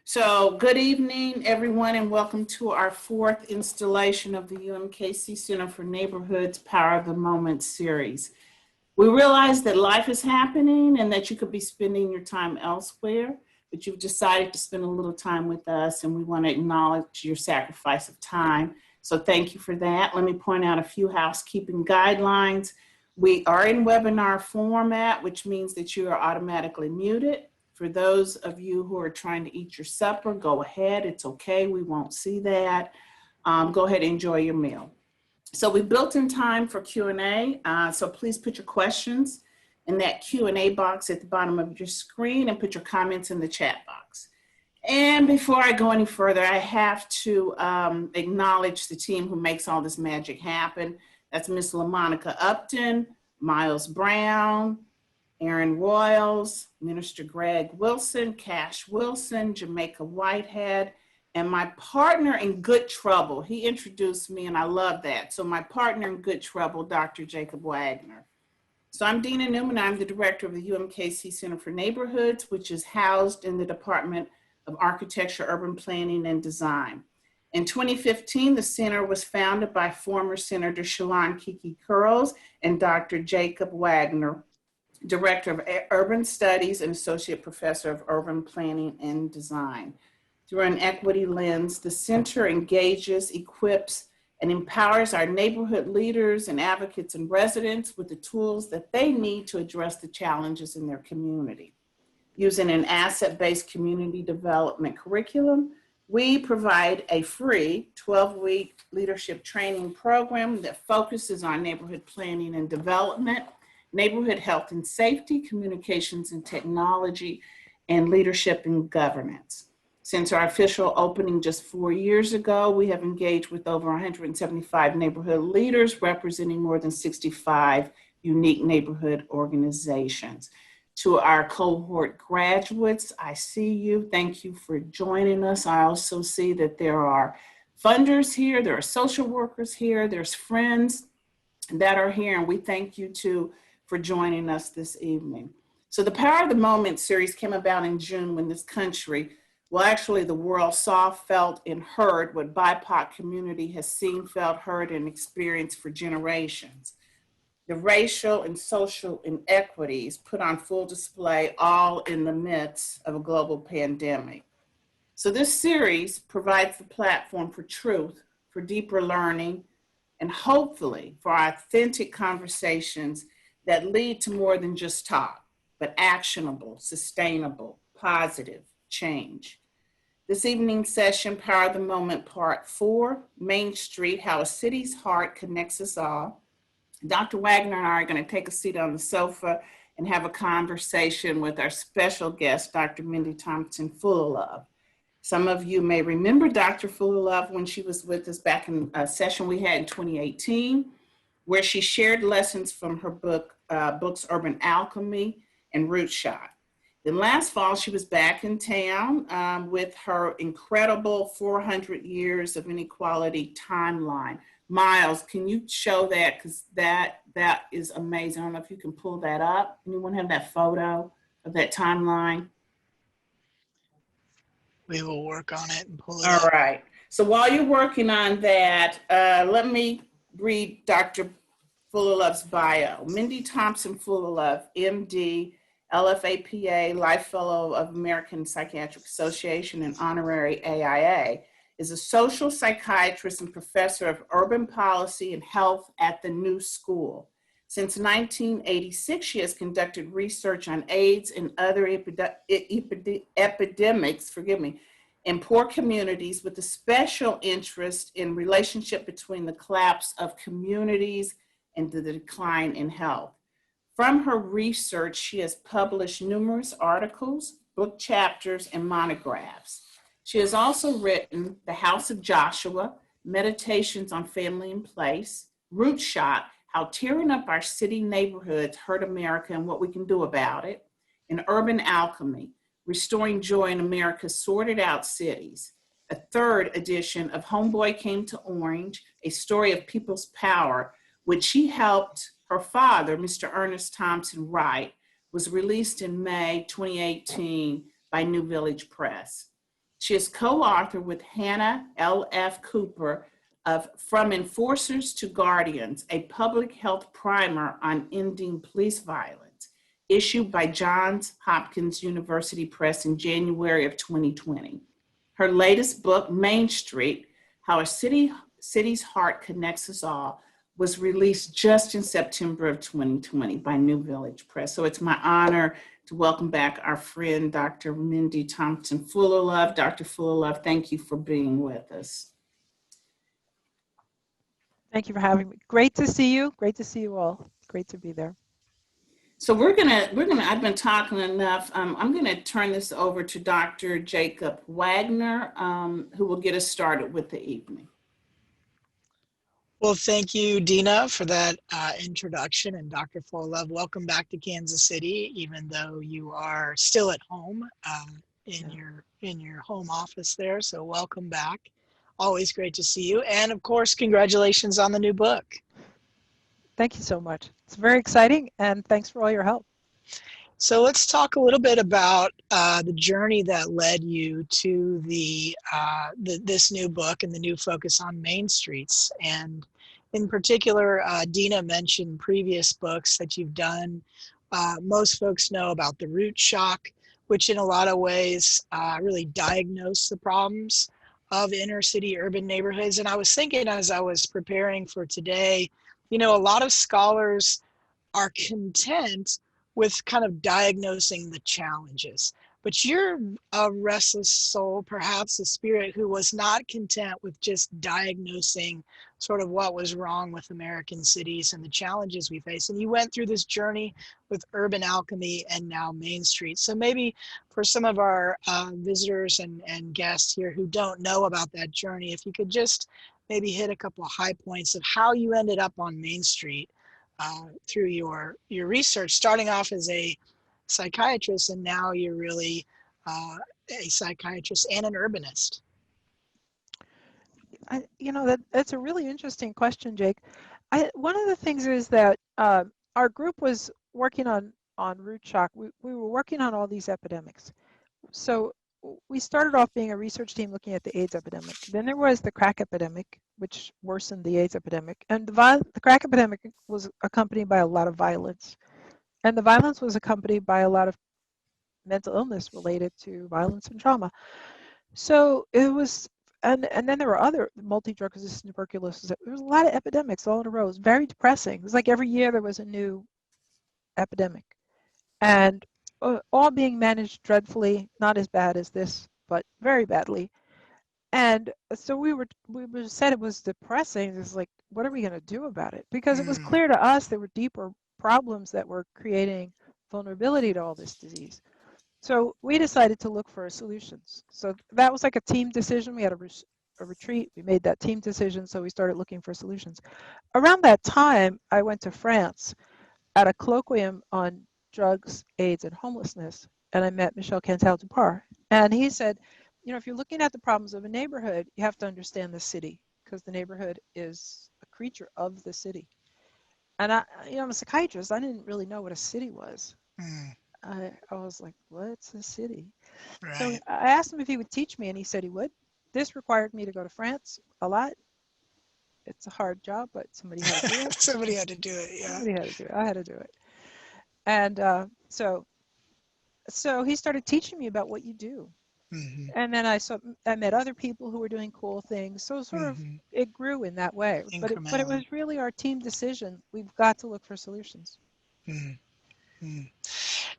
So good evening, everyone, and welcome to our fourth installation of the UMKC Center for Neighborhoods Power of the Moment series. We realize that life is happening and that you could be spending your time elsewhere, but you've decided to spend a little time with us, and we want to acknowledge your sacrifice of time. So thank you for that. Let me point out a few housekeeping guidelines. We are in webinar format, which means that you are automatically muted. For those of you who are trying to eat your supper, go ahead. It's okay. We won't see that. Go ahead and enjoy your meal. So we built in time for Q&A. So please put your questions in that Q&A box at the bottom of your screen and put your comments in the chat box. And before I go any further, I have to acknowledge the team who makes all this magic happen. That's Miss LaMonica Upton, Miles Brown, Aaron Royals, Minister Greg Wilson, Cash Wilson, Jamaica Whitehead, and my partner in good trouble. He introduced me and I love that. So my partner in good trouble, Dr. Jacob Wagner. So I'm Dina Newman. I'm the director of the UMKC Center for Neighborhoods, which is housed in the Department of Architecture, Urban Planning, and Design. In 2015, the center was founded by former Senator Shalon Kiki Curls and Dr. Jacob Wagner, Director of Urban Studies and Associate Professor of Urban Planning and Design. Through an equity lens, the center engages, equips, and empowers our neighborhood leaders and advocates and residents with the tools that they need to address the challenges in their community. Using an asset-based community development curriculum, we provide a free 12-week leadership training program that focuses on neighborhood planning and development, neighborhood health and safety, communications and technology, and leadership and governance. Since our official opening just 4 years ago, we have engaged with over 175 neighborhood leaders representing more than 65 unique neighborhood organizations. To our cohort graduates, I see you. Thank you for joining us. I also see that there are funders here, there are social workers here, there's friends that are here, and we thank you too for joining us this evening. So the Power of the Moment series came about in June when this country, well, actually the world saw, felt, and heard what BIPOC community has seen, felt, heard, and experienced for generations. The racial and social inequities put on full display, all in the midst of a global pandemic. So this series provides the platform for truth, for deeper learning, and hopefully for authentic conversations that lead to more than just talk, but actionable, sustainable, positive change. This evening's session, Power of the Moment, Part 4, Main Street, How a City's Heart Connects Us All. Dr. Wagner and I are going to take a seat on the sofa and have a conversation with our special guest, Dr. Mindy Thompson Fullilove. Some of you may remember Dr. Fullilove when she was with us back in a session we had in 2018, where she shared lessons from her books Urban Alchemy and Root Shot. Then last fall, she was back in town with her incredible 400 years of inequality timeline. Miles, can you show that? Because that is amazing. I don't know if you can pull that up. Anyone have that photo of that timeline? We will work on it and pull it up. All right. So while you're working on that, let me read Dr. Fullilove's bio. Mindy Thompson Fullilove, MD, LFAPA, Life Fellow of American Psychiatric Association, and Honorary AIA, is a social psychiatrist and professor of urban policy and health at the New School. Since 1986, she has conducted research on AIDS and other epidemics, in poor communities, with a special interest in relationship between the collapse of communities and the decline in health. From her research, she has published numerous articles, book chapters, and monographs. She has also written The House of Joshua, Meditations on Family and Place, Root Shot, How Tearing Up Our City Neighborhoods Hurt America and What We Can Do About It, and Urban Alchemy, Restoring Joy in America's Sorted Out Cities, a third edition of Homeboy Came to Orange, A Story of People's Power, which she helped her father, Mr. Ernest Thompson, write, was released in May 2018 by New Village Press. She is co-author with Hannah L.F. Cooper of From Enforcers to Guardians, a public health primer on ending police violence, issued by Johns Hopkins University Press in January of 2020. Her latest book, Main Street, How a City's Heart Connects Us All, was released just in September of 2020 by New Village Press. So it's my honor to welcome back our friend, Dr. Mindy Thompson Fullilove. Dr. Fullilove, thank you for being with us. Thank you for having me. Great to see you. Great to see you all. Great to be there. So I've been talking enough. I'm gonna turn this over to Dr. Jacob Wagner, who will get us started with the evening. Well, thank you, Dina, for that introduction, and Dr. Fullilove, welcome back to Kansas City, even though you are still at home in your home office there. So welcome back. Always great to see you, and of course, congratulations on the new book. Thank you so much. It's very exciting, and thanks for all your help. So let's talk a little bit about the journey that led you to this new book and the new focus on Main Streets. And in particular, Dina mentioned previous books that you've done. Most folks know about the root shock, which in a lot of ways really diagnosed the problems of inner city urban neighborhoods. And I was thinking as I was preparing for today, you know, a lot of scholars are content with kind of diagnosing the challenges. But you're a restless soul, perhaps a spirit who was not content with just diagnosing sort of what was wrong with American cities and the challenges we face. And you went through this journey with Urban Alchemy and now Main Street. So maybe for some of our visitors and guests here who don't know about that journey, if you could just maybe hit a couple of high points of how you ended up on Main Street through your research, starting off as a psychiatrist, and now you're really a psychiatrist and an urbanist. You know, that's a really interesting question, Jake. One of the things is that our group was working on root shock. We were working on all these epidemics. So we started off being a research team looking at the AIDS epidemic. Then there was the crack epidemic, which worsened the AIDS epidemic. And the crack epidemic was accompanied by a lot of violence. And the violence was accompanied by a lot of mental illness related to violence and trauma. So it was, and then there were other multi-drug resistant tuberculosis. There was a lot of epidemics all in a row. It was very depressing. It was like every year there was a new epidemic. And all being managed dreadfully, not as bad as this, but very badly. And so we said it was depressing. It's like, what are we going to do about it? Because it was clear to us there were deeper problems that were creating vulnerability to all this disease. So we decided to look for solutions. So that was like a team decision. We had a retreat. We made that team decision. So we started looking for solutions. Around that time, I went to France at a colloquium on drugs, AIDS, and homelessness. And I met Michel Cantal-Dupart. And he said, you know, if you're looking at the problems of a neighborhood, you have to understand the city, because the neighborhood is a creature of the city. And I'm a psychiatrist. I didn't really know what a city was. I was like, what's a city? Right. So I asked him if he would teach me, and he said he would. This required me to go to France a lot. It's a hard job, but somebody had to do it. Somebody had to do it, yeah. Somebody had to do it. I had to do it. And so he started teaching me about what you do. Mm-hmm. And then I met other people who were doing cool things. So sort of it grew in that way. But it was really our team decision. We've got to look for solutions. Mm-hmm.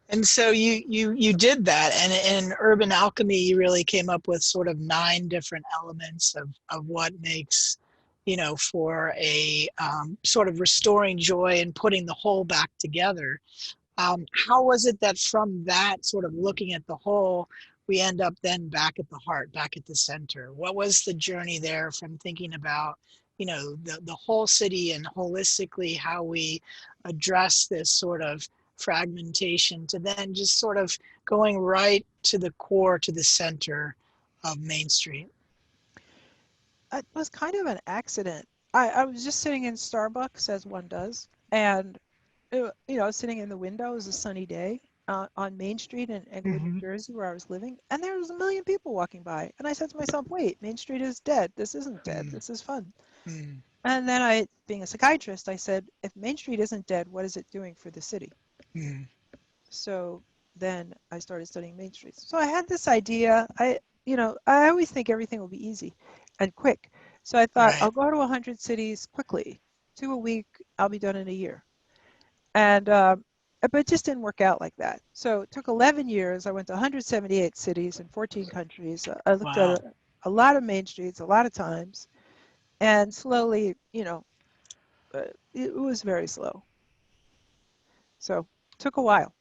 And so you did that, and in Urban Alchemy, you really came up with sort of 9 different elements of what makes, you know, for a sort of restoring joy and putting the whole back together. How was it that from that sort of looking at the whole, we end up then back at the heart, back at the center? What was the journey there from thinking about, you know, the whole city and holistically how we address this sort of fragmentation to then just sort of going right to the core, to the center of Main Street? It was kind of an accident. I was just sitting in Starbucks, as one does, and you know, sitting in the window. It was a sunny day, on Main Street in Englewood, New Mm-hmm. Jersey, where I was living, and there was 1 million people walking by. And I said to myself, wait, Main Street is dead. This isn't dead. This is fun. Mm-hmm. And then I, being a psychiatrist, I said, if Main Street isn't dead, what is it doing for the city? Mm-hmm. So then I started studying Main Streets. So I had this idea. I always think everything will be easy and quick. So I thought Right. I'll go to 100 cities quickly, 2 a week. I'll be done in a year. And but it just didn't work out like that. So it took 11 years. I went to 178 cities in 14 countries. I looked at Wow. a lot of Main Streets a lot of times, and slowly, it was very slow. So it took a while.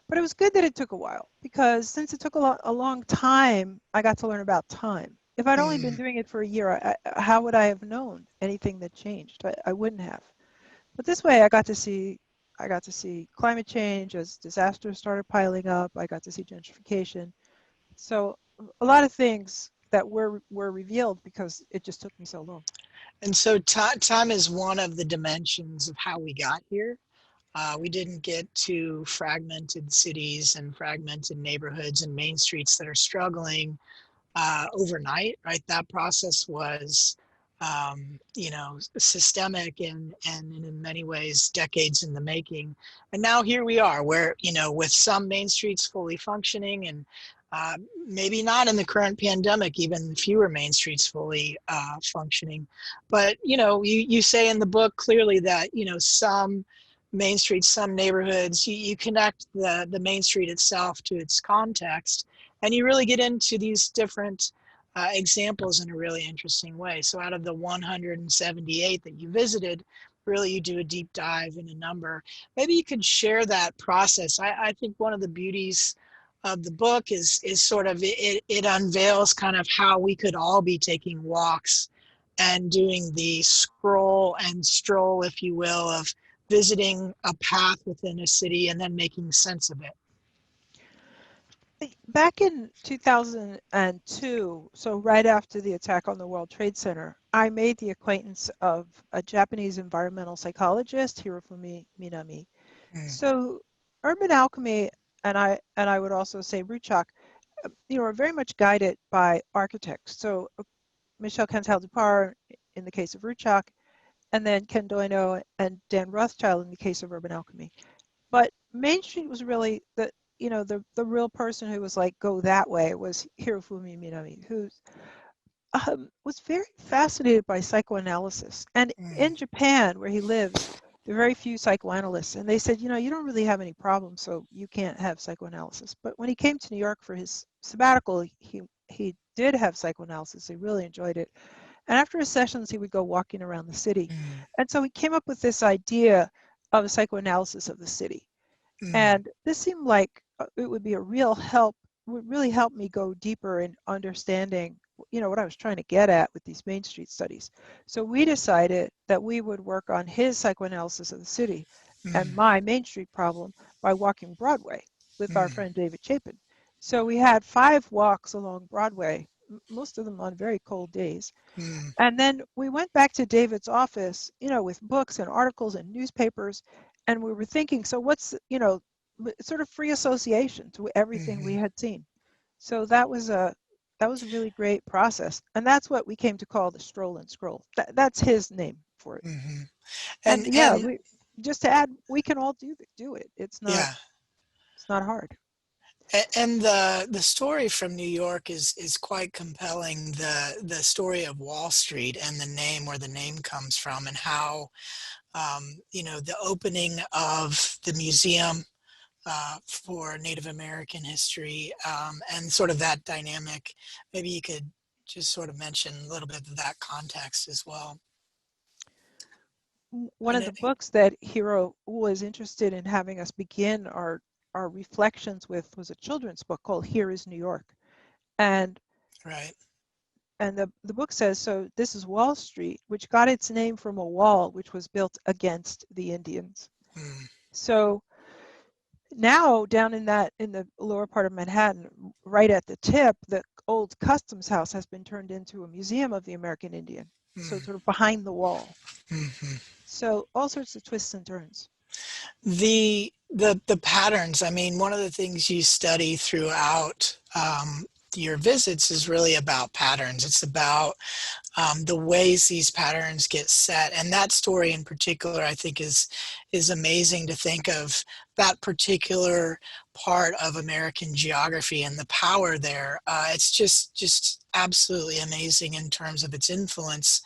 But it was good that it took a while, because since it took a long time, I got to learn about time. If I'd only been Mm. doing it for a year, how would I have known anything that changed? I wouldn't have. But this way, I got to see climate change as disasters started piling up. I got to see gentrification. So a lot of things that were revealed because it just took me so long. And so time is one of the dimensions of how we got here. We didn't get to fragmented cities and fragmented neighborhoods and main streets that are struggling overnight, right? That process was, systemic and in many ways decades in the making. And now here we are, where, with some main streets fully functioning and maybe not in the current pandemic, even fewer main streets fully functioning. But, you say in the book clearly that, some main streets, some neighborhoods, you connect the main street itself to its context, and you really get into these different examples in a really interesting way. So out of the 178 that you visited, really you do a deep dive in a number. Maybe you could share that process. I think one of the beauties of the book is sort of it unveils kind of how we could all be taking walks and doing the scroll and stroll, if you will, of visiting a path within a city and then making sense of it. Back in 2002, so right after the attack on the World Trade Center, I made the acquaintance of a Japanese environmental psychologist, Hirofumi Minami. Mm. So Urban Alchemy, and I would also say Ruchak, are very much guided by architects. So Michel Cantal-Dupart in the case of Ruchak, and then Ken Doino and Dan Rothschild in the case of Urban Alchemy. But Main Street was really the real person who was like, go that way, was Hirofumi Minami, who was very fascinated by psychoanalysis. And Mm. in Japan, where he lives, there are very few psychoanalysts. And they said, you don't really have any problems, so you can't have psychoanalysis. But when he came to New York for his sabbatical, he did have psychoanalysis. He really enjoyed it. And after his sessions, he would go walking around the city. Mm. And so he came up with this idea of a psychoanalysis of the city. Mm. And this seemed like it would be a real help, would really help me go deeper in understanding, what I was trying to get at with these Main Street studies. So we decided that we would work on his psychoanalysis of the city and Mm. my Main Street problem by walking Broadway with our Mm. friend David Chapin. So we had 5 walks along Broadway, most of them on very cold days. Mm. And then we went back to David's office, with books and articles and newspapers, and we were thinking, so what's, sort of free association to everything we Mm. had seen. So that was a really great process, and that's what we came to call the Stroll and Scroll. That's his name for it. Mm. And And yeah, we just to add, we can all do it. It's not yeah. hard. And the story from New York is quite compelling. The story of Wall Street and the name, where the name comes from, and how the opening of the museum for Native American history, and sort of that dynamic. Maybe you could just sort of mention a little bit of that context as well. One And of the books that Hiro was interested in having us begin our reflections with was a children's book called Here is New York. And right. the book says, so this is Wall Street, which got its name from a wall which was built against the Indians. Mm. So now down in the lower part of Manhattan, right at the tip, the old customs house has been turned into a museum of the American Indian. So Mm. sort of behind the wall. Mm-hmm. So all sorts of twists and turns. The patterns, I mean, one of the things you study throughout your visits is really about patterns. It's about the ways these patterns get set. And that story in particular, I think is amazing to think of that particular part of American geography and the power there. It's just absolutely amazing in terms of its influence.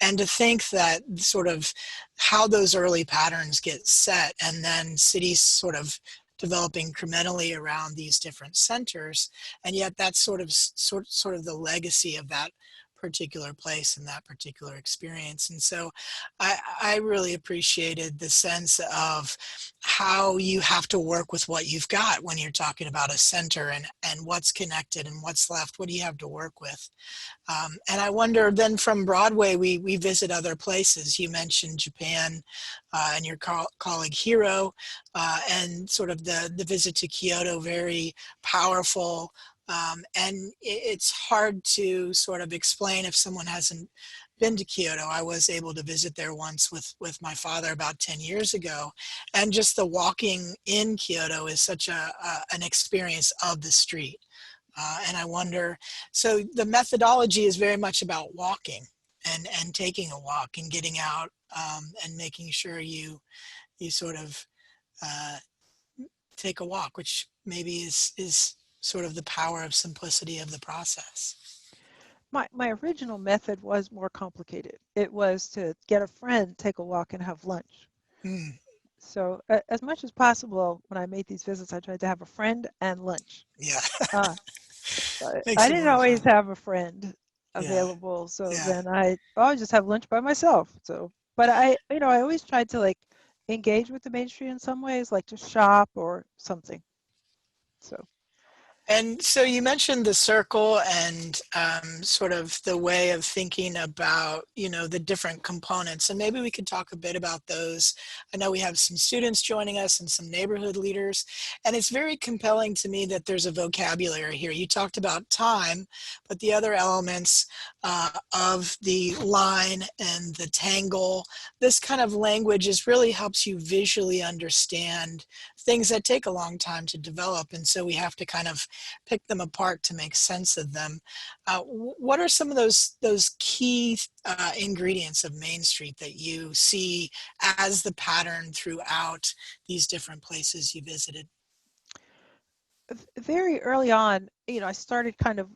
And to think that sort of how those early patterns get set and then cities sort of develop incrementally around these different centers. And yet that's sort of the legacy of that particular place and that particular experience. And so I really appreciated the sense of how you have to work with what you've got when you're talking about a center and what's connected and what's left. What do you have to work with? And I wonder then from Broadway, we visit other places. You mentioned Japan and your colleague Hiro and sort of the visit to Kyoto, very powerful. And it's hard to sort of explain if someone hasn't been to Kyoto. I was able to visit there once with my father about 10 years ago. And just the walking in Kyoto is such an experience of the street. And I wonder, so the methodology is very much about walking and taking a walk and getting out and making sure you sort of take a walk, which maybe is sort of the power of simplicity of the process. My original method was more complicated. It was to get a friend, take a walk, and have lunch. Mm. So as much as possible, when I made these visits, I tried to have a friend and lunch. Yeah. I didn't always have a friend Yeah. available, so Yeah. then I just have lunch by myself. So, but I always tried to like engage with the Main Street in some ways, like to shop or something. So. And so you mentioned the circle and sort of the way of thinking about, the different components. And maybe we could talk a bit about those. I know we have some students joining us and some neighborhood leaders. And it's very compelling to me that there's a vocabulary here. You talked about time, but the other elements of the line and the tangle, this kind of language really helps you visually understand things that take a long time to develop. And so we have to kind of pick them apart to make sense of them. What are some of those key ingredients of Main Street that you see as the pattern throughout these different places you visited? Very early on, I started kind of,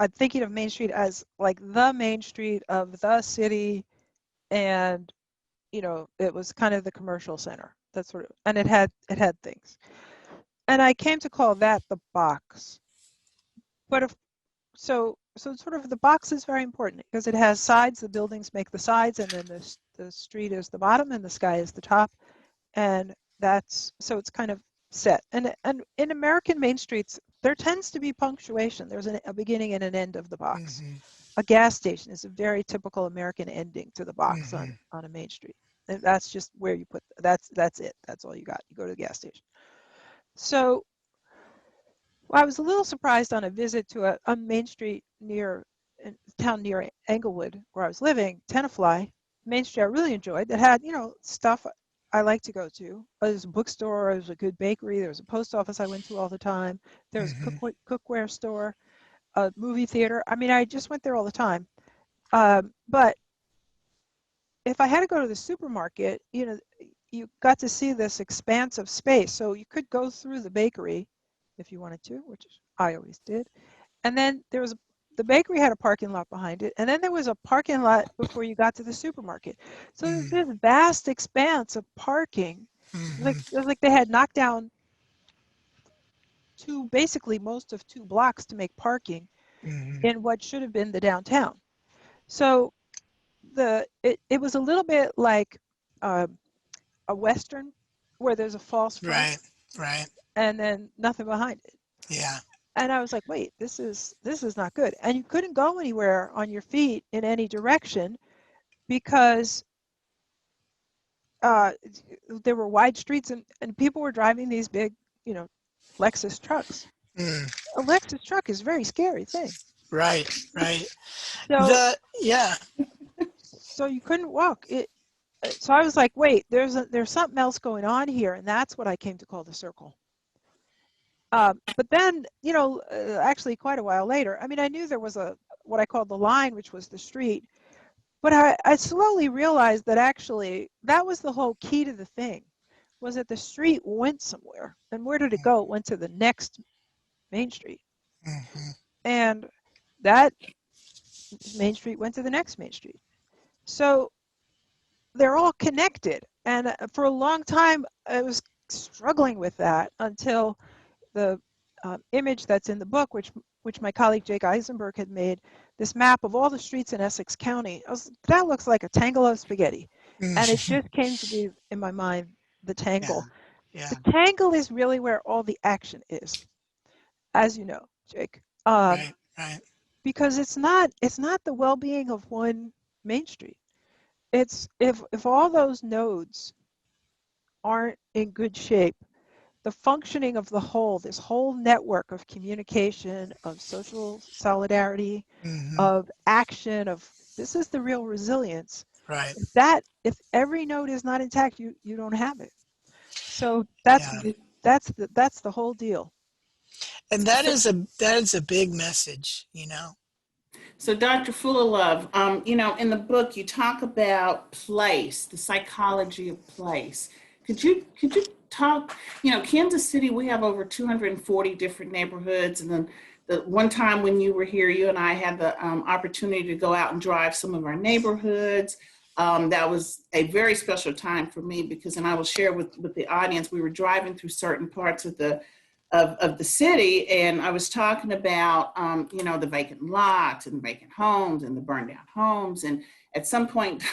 I'm thinking of Main Street as like the Main Street of the city, and it was kind of the commercial center. That's sort of, and it had things, and I came to call that the box. But if so sort of the box is very important because it has sides. The buildings make the sides, and then the street is the bottom and the sky is the top, and so it's kind of set. And in American Main Streets, there tends to be punctuation. There's a beginning and an end of the box. Mm-hmm. A gas station is a very typical American ending to the box Mm-hmm. on a Main Street. And that's just where you put, that's it. That's all you got. You go to the gas station. So I was a little surprised on a visit to a Main Street a town near Englewood, where I was living, Tenafly, Main Street I really enjoyed, that had, stuff I like to go to. There was a bookstore, there was a good bakery, there was a post office I went to all the time, there was Mm-hmm. a cookware store, a movie theater. I mean, I just went there all the time. But if I had to go to the supermarket, you got to see this expanse of space. So you could go through the bakery if you wanted to, which I always did. And then the bakery had a parking lot behind it. And then there was a parking lot before you got to the supermarket. So there's this vast expanse of parking. Mm-hmm. It was like they had knocked down basically most of 2 blocks to make parking Mm-hmm. in what should have been the downtown. So it was a little bit like a Western where there's a false front, Right. and then nothing behind it. Yeah. And I was like, wait, this is not good. And you couldn't go anywhere on your feet in any direction because there were wide streets and people were driving these big, Lexus trucks. Mm. A Lexus truck is a very scary thing. Right. So Yeah. so you couldn't walk. so I was like, wait, there's something else going on here, and that's what I came to call the circle. But then, you know, actually quite a while later, I mean, I knew there was what I called the line, which was the street, but I slowly realized that actually that was the whole key to the thing, was that the street went somewhere. And where did it go? It went to the next main street. Mm-hmm. And that main street went to the next main street. So they're all connected. And for a long time, I was struggling with that until the image that's in the book, which my colleague Jake Eisenberg had made, this map of all the streets in Essex County. That looks like a tangle of spaghetti. And it just came to be in my mind, the tangle. Yeah. The tangle is really where all the action is, as you know, Jake. Right. Because it's not the well-being of one main street. It's if all those nodes aren't in good shape, the functioning of the whole, this whole network of communication, of social solidarity, of action, this is the real resilience. Right. If every node is not intact, you don't have it. So that's the whole deal. And that is a big message, you know. So Dr. Fullilove, you know, in the book you talk about place, the psychology of place. Could you talk, you know, Kansas City, we have over 240 different neighborhoods. And then the one time when you were here, you and I had the opportunity to go out and drive some of our neighborhoods. That was a very special time for me because, and I will share with the audience, we were driving through certain parts of the city, and I was talking about, you know, the vacant lots and vacant homes and the burned down homes. And at some point,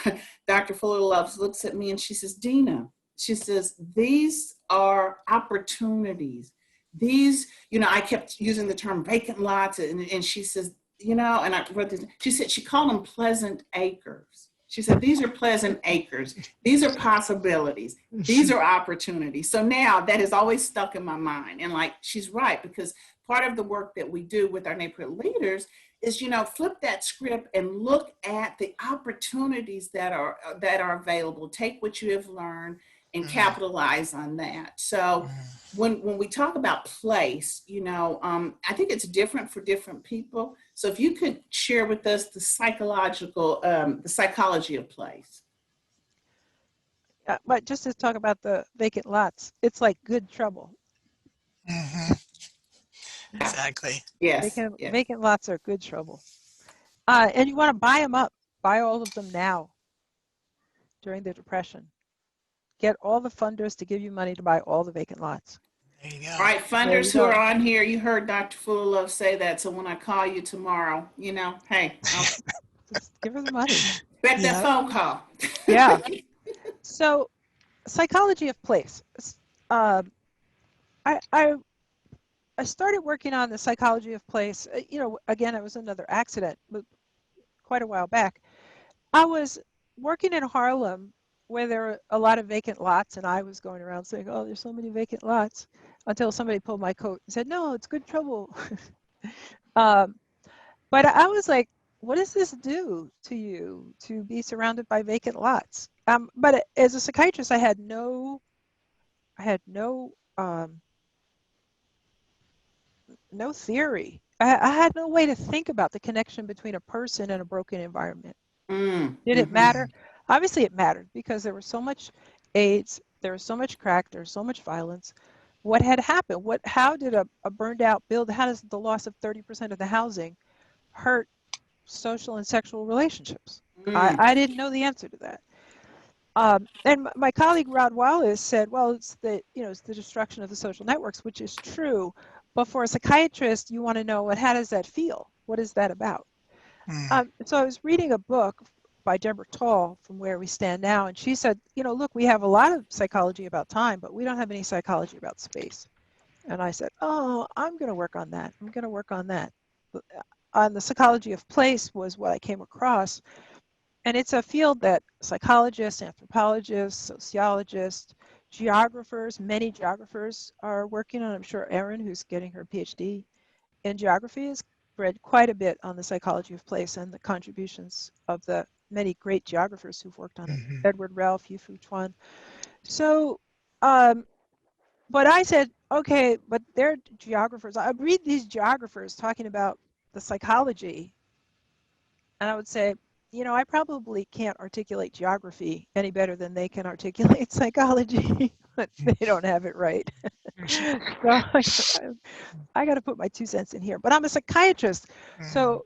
Dr. Fullilove looks at me and she says, Dina, she says, these are opportunities. These, you know, I kept using the term vacant lots, and she says, you know, and I wrote this, she said, she called them pleasant acres. She said, these are pleasant acres. These are possibilities. These are opportunities. So now that has always stuck in my mind. And like, she's right, because part of the work that we do with our neighborhood leaders is, you know, flip that script and look at the opportunities that are available. Take what you have learned and capitalize on that. So when we talk about place, you know, I think it's different for different people. So if you could share with us the psychology of place. But just to talk about the vacant lots, it's like good trouble. Exactly. Yes. Vacant lots are good trouble. And you want to buy them up. Buy all of them now during the Depression. Get all the funders to give you money to buy all the vacant lots. There you go. All right, funders who are on here, you heard Dr. Fullilove say that. So when I call you tomorrow, you know, hey, just give her the money. Bet that phone call. Yeah. So, psychology of place. I started working on the psychology of place. You know, again, it was another accident, but quite a while back. I was working in Harlem, where there were a lot of vacant lots, and I was going around saying, oh, there's so many vacant lots, until somebody pulled my coat and said, no, it's good trouble. But I was like, what does this do to you to be surrounded by vacant lots? But as a psychiatrist, I had no theory. I had no way to think about the connection between a person and a broken environment. Did it matter? Obviously it mattered, because there was so much AIDS, there was so much crack, there was so much violence. What had happened? How did a burned out building, how does the loss of 30% of the housing hurt social and sexual relationships? I didn't know the answer to that. And my colleague Rod Wallace said, well, it's the destruction of the social networks, which is true. But for a psychiatrist, you want to know, well, how does that feel? What is that about? So I was reading a book by Deborah Tall, From Where We Stand Now, and she said, you know, look, we have a lot of psychology about time, but we don't have any psychology about space. And I said, oh, I'm going to work on that. I'm going to work on that. On the psychology of place was what I came across. And it's a field that psychologists, anthropologists, sociologists, geographers, many geographers are working on. I'm sure Erin, who's getting her PhD in geography, has read quite a bit on the psychology of place and the contributions of the many great geographers who've worked on it. Mhm. Edward Ralph, Yu-Fu Chuan. So, but I said, okay, but they're geographers. I read these geographers talking about the psychology, and I would say, you know, I probably can't articulate geography any better than they can articulate psychology, but they don't have it right. So I got to put my 2 cents in here. But I'm a psychiatrist, so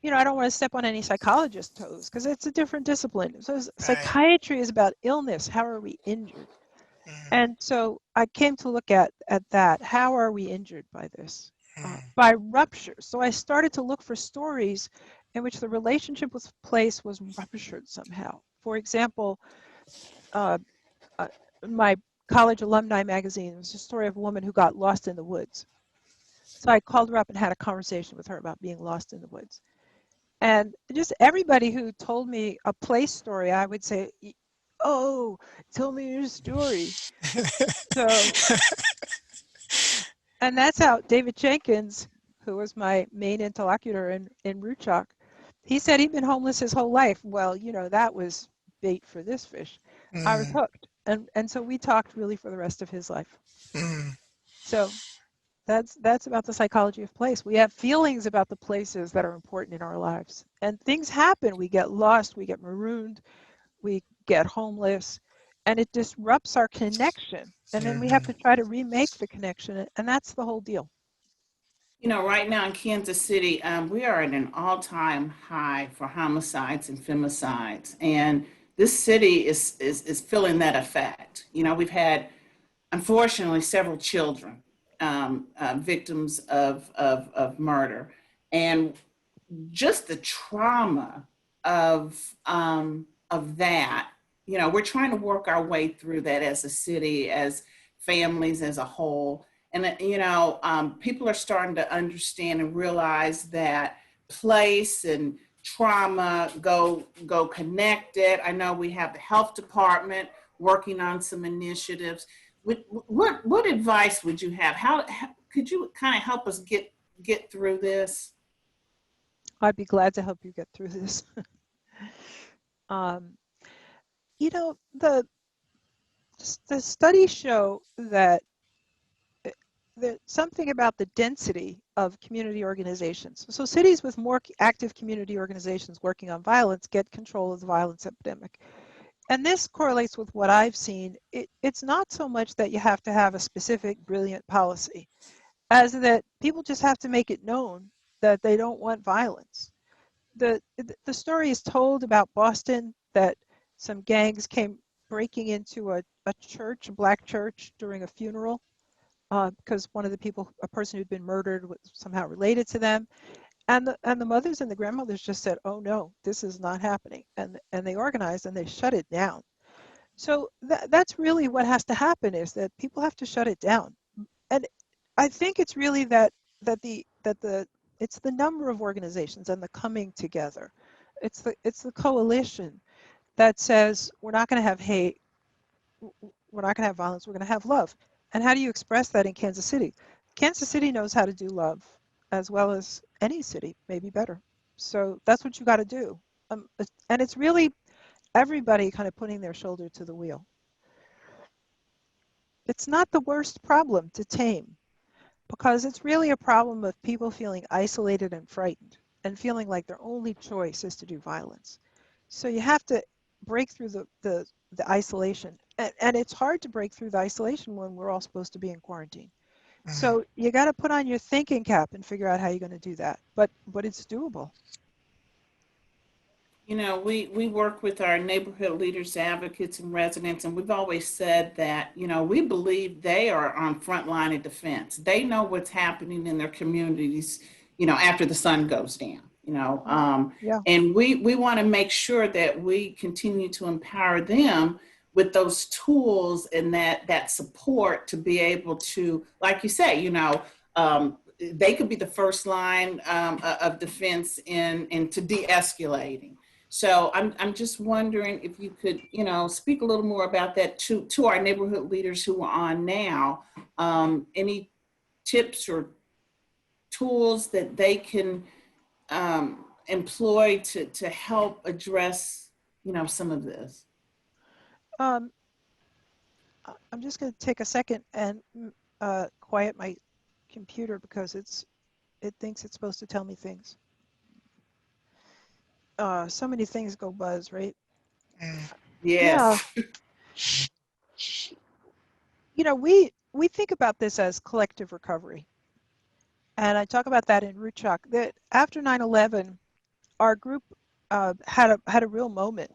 you know, I don't want to step on any psychologist's toes because it's a different discipline. So psychiatry is about illness. How are we injured? And so I came to look at that. How are we injured by this? By rupture. So I started to look for stories in which the relationship with place was ruptured somehow. For example, my college alumni magazine was a story of a woman who got lost in the woods. So I called her up and had a conversation with her about being lost in the woods. And just everybody who told me a place story, I would say, oh, tell me your story. So, and that's how David Jenkins, who was my main interlocutor in Ruchok, he said he'd been homeless his whole life. Well, you know, that was bait for this fish. I was hooked. And so we talked really for the rest of his life. So that's about the psychology of place. We have feelings about the places that are important in our lives. And things happen. We get lost, we get marooned, we get homeless, and it disrupts our connection. And then we have to try to remake the connection. And that's the whole deal. You know, right now in Kansas City, we are at an all-time high for homicides and femicides. And this city is feeling that effect. You know, we've had, unfortunately, several children victims of murder. And just the trauma of that, you know, we're trying to work our way through that as a city, as families as a whole. And, you know, people are starting to understand and realize that place and trauma go connected. I know we have the health department working on some initiatives. What advice would you have? How could you kind of help us get through this? I'd be glad to help you get through this. You know, the studies show that there's something about the density of community organizations. So cities with more active community organizations working on violence get control of the violence epidemic. And this correlates with what I've seen. It's not so much that you have to have a specific brilliant policy, as that people just have to make it known that they don't want violence. The story is told about Boston, that some gangs came breaking into a church, a black church, during a funeral, because one of the people, a person who'd been murdered, was somehow related to them. And the mothers and the grandmothers just said, oh no, this is not happening. And they organized and they shut it down. So that's really what has to happen, is that people have to shut it down. And I think it's really it's the number of organizations and the coming together. It's the coalition that says, we're not going to have hate, we're not going to have violence, we're going to have love. And how do you express that in Kansas City? Kansas City knows how to do love as well as any city, maybe better. So that's what you got to do. And it's really everybody kind of putting their shoulder to the wheel. It's not the worst problem to tame, because it's really a problem of people feeling isolated and frightened and feeling like their only choice is to do violence. So you have to break through the isolation. And it's hard to break through the isolation when we're all supposed to be in quarantine. So you got to put on your thinking cap and figure out how you're going to do that. But it's doable. You know, we work with our neighborhood leaders, advocates, and residents, and we've always said that, you know, we believe they are on front line of defense. They know what's happening in their communities, you know, after the sun goes down, you know. And we want to make sure that we continue to empower them with those tools and that support to be able to, like you say, you know, they could be the first line of defense into de-escalating. So I'm just wondering if you could, you know, speak a little more about that to our neighborhood leaders who are on now. Any tips or tools that they can employed to help address, some of this? Um, I'm just going to take a second and quiet my computer because it thinks it's supposed to tell me things. So many things go buzz, right? Yes. Yeah. We think about this as collective recovery. And I talk about that in Root Shock, that after 9/11, our group had a real moment.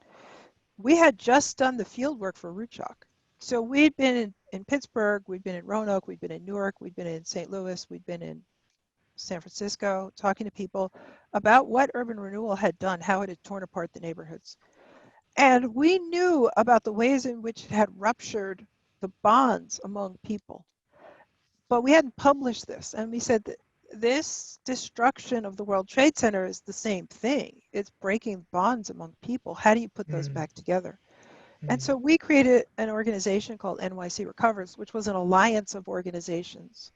We had just done the field work for Root Shock. So we'd been in Pittsburgh, we'd been in Roanoke, we'd been in Newark, we'd been in St. Louis, we'd been in San Francisco, talking to people about what urban renewal had done, how it had torn apart the neighborhoods. And we knew about the ways in which it had ruptured the bonds among people. But we hadn't published this. And we said that this destruction of the World Trade Center is the same thing. It's breaking bonds among people. How do you put those back together? And so we created an organization called NYC Recovers, which was an alliance of organizations.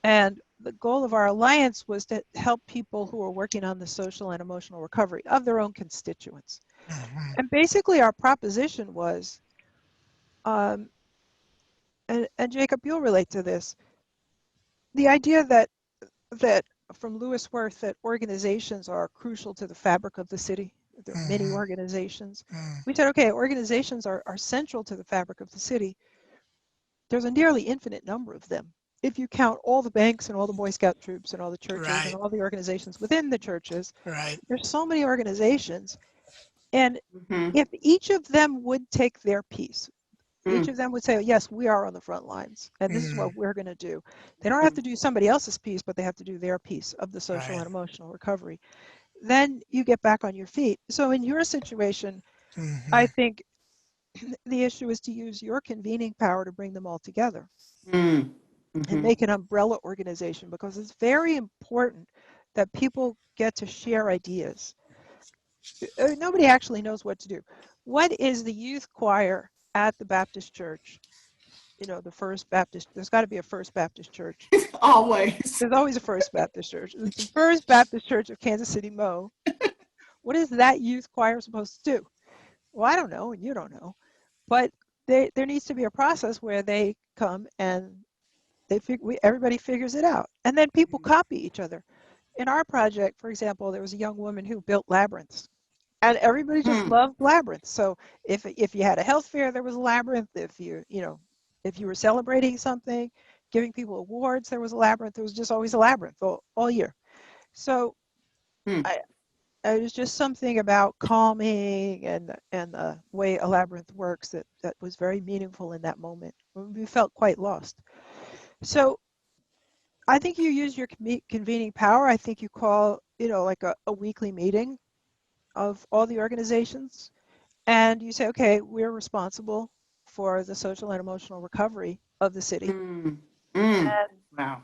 And the goal of our alliance was to help people who are working on the social and emotional recovery of their own constituents. And basically our proposition was, and Jacob, you'll relate to this, the idea that from Lewis Worth, that organizations are crucial to the fabric of the city. There are many organizations. We said, okay, organizations are central to the fabric of the city. There's a nearly infinite number of them. If you count all the banks and all the Boy Scout troops and all the churches and all the organizations within the churches, there's so many organizations. And if each of them would take their piece, each of them would say, yes, we are on the front lines, and this is what we're going to do. They don't have to do somebody else's piece, but they have to do their piece of the social and emotional recovery. Then you get back on your feet. So in your situation, I think the issue is to use your convening power to bring them all together and make an umbrella organization, because it's very important that people get to share ideas. Nobody actually knows what to do. What is the youth choir at the Baptist church? The First Baptist, there's got to be a First Baptist church. Always. There's always a First Baptist church. It's the First Baptist Church of Kansas City, Mo. What is that youth choir supposed to do? Well, I don't know, and you don't know. But there needs to be a process where they come and everybody figures it out. And then people copy each other. In our project, for example, there was a young woman who built labyrinths. And everybody just loved labyrinths. So if you had a health fair, there was a labyrinth. If you were celebrating something, giving people awards, there was a labyrinth. There was just always a labyrinth all year. So it was just something about calming and the way a labyrinth works that was very meaningful in that moment. We felt quite lost. So I think you use your convening power. I think you call, like a weekly meeting of all the organizations, and you say, okay, we're responsible for the social and emotional recovery of the city. Wow.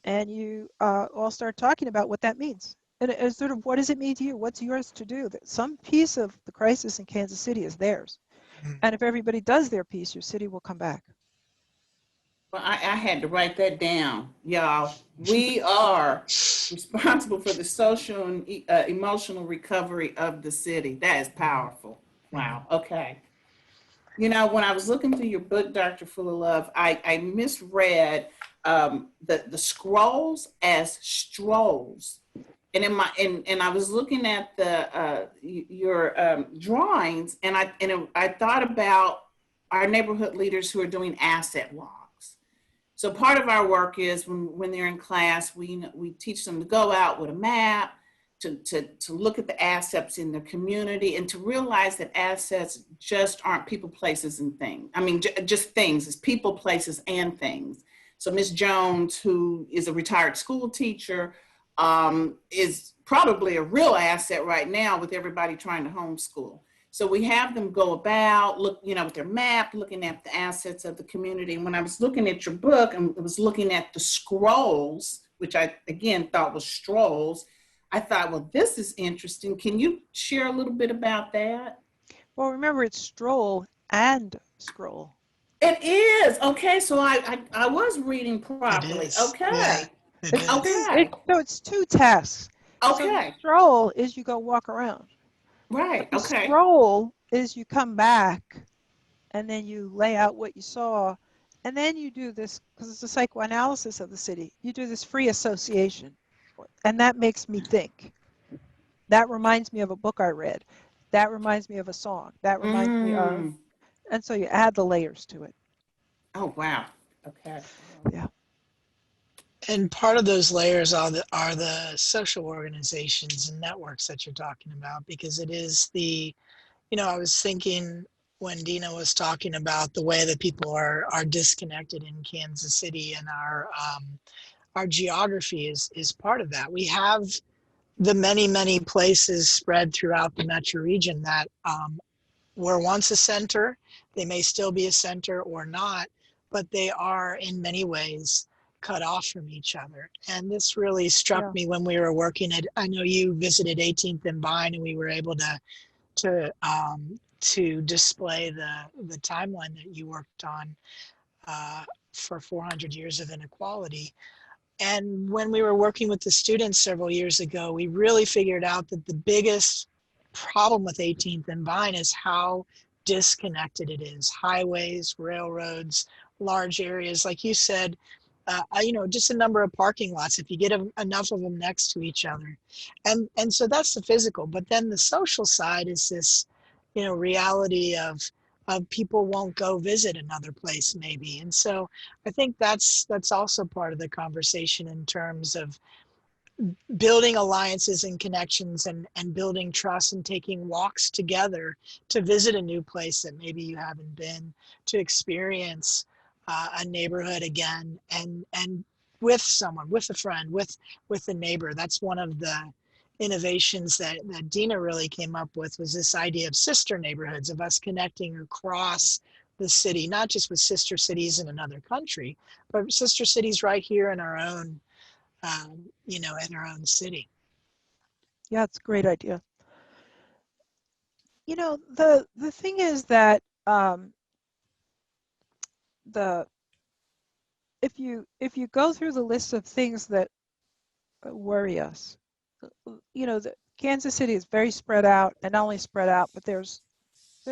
And you all start talking about what that means. And it's sort of, what does it mean to you? What's yours to do? That some piece of the crisis in Kansas City is theirs. And if everybody does their piece, your city will come back. Well, I had to write that down, y'all. We are responsible for the social and emotional recovery of the city. That is powerful. Wow. Okay. When I was looking through your book, Dr. Fullilove, I misread the scrolls as strolls. And and I was looking at your drawings, and I thought about our neighborhood leaders who are doing asset logs. So part of our work is when they're in class, we teach them to go out with a map, to look at the assets in their community, and to realize that assets just aren't people, places, and things. I mean, just things. It's people, places, and things. So Ms. Jones, who is a retired school teacher, is probably a real asset right now with everybody trying to homeschool. So we have them go about, look, with their map, looking at the assets of the community. And when I was looking at your book and I was looking at the scrolls, which I, again, thought was strolls, I thought, well, this is interesting. Can you share a little bit about that? Well, remember, it's stroll and scroll. It is. Okay, so I was reading properly. Okay. Yeah, it is. Okay. So it's two tasks. So the Okay. stroll is you go walk around. But Right. the Okay. scroll is you come back and then you lay out what you saw. And then you do this, because it's a psychoanalysis of the city, you do this free association. And that makes me think. That reminds me of a book I read. That reminds me of a song. That reminds me of, Mm. and so you add the layers to it. Oh, wow. Okay. Yeah. And part of those layers are the social organizations and networks that you're talking about, because it is I was thinking when Dina was talking about the way that people are disconnected in Kansas City, and our geography is part of that. We have the many places spread throughout the metro region that were once a center. They may still be a center or not, but they are in many ways cut off from each other. And this really struck Yeah. me when we were working at, I know you visited 18th and Vine, and we were able to display the timeline that you worked on for 400 years of inequality. And when we were working with the students several years ago, we really figured out that the biggest problem with 18th and Vine is how disconnected it is. Highways, railroads, large areas, like you said, just a number of parking lots, if you get enough of them next to each other. And so that's the physical. But then the social side is this, reality of people won't go visit another place maybe. And so I think that's also part of the conversation in terms of building alliances and connections, and building trust, and taking walks together to visit a new place that maybe you haven't been, to experience a neighborhood again, and with someone, with a friend, with a neighbor. That's one of the innovations that Dina really came up with, was this idea of sister neighborhoods, of us connecting across the city, not just with sister cities in another country, but sister cities right here in our own in our own city. Yeah, it's a great idea. The thing is that the if you go through the list of things that worry us, the Kansas City is very spread out, and not only spread out, but there's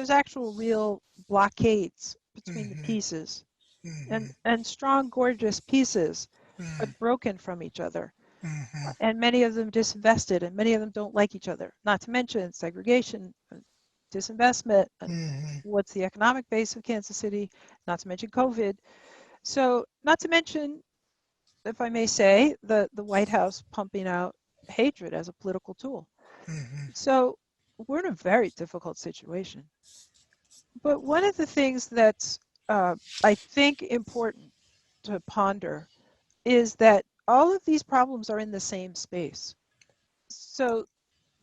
actual real blockades between the Mm-hmm. pieces, Mm-hmm. and strong, gorgeous pieces, Mm-hmm. but broken from each other. Mm-hmm. And many of them disinvested, and many of them don't like each other, not to mention segregation, disinvestment, and Mm-hmm. what's the economic base of Kansas City, not to mention COVID. So not to mention, if I may say, the White House pumping out hatred as a political tool. Mm-hmm. So we're in a very difficult situation. But one of the things that's, I think, important to ponder is that all of these problems are in the same space. So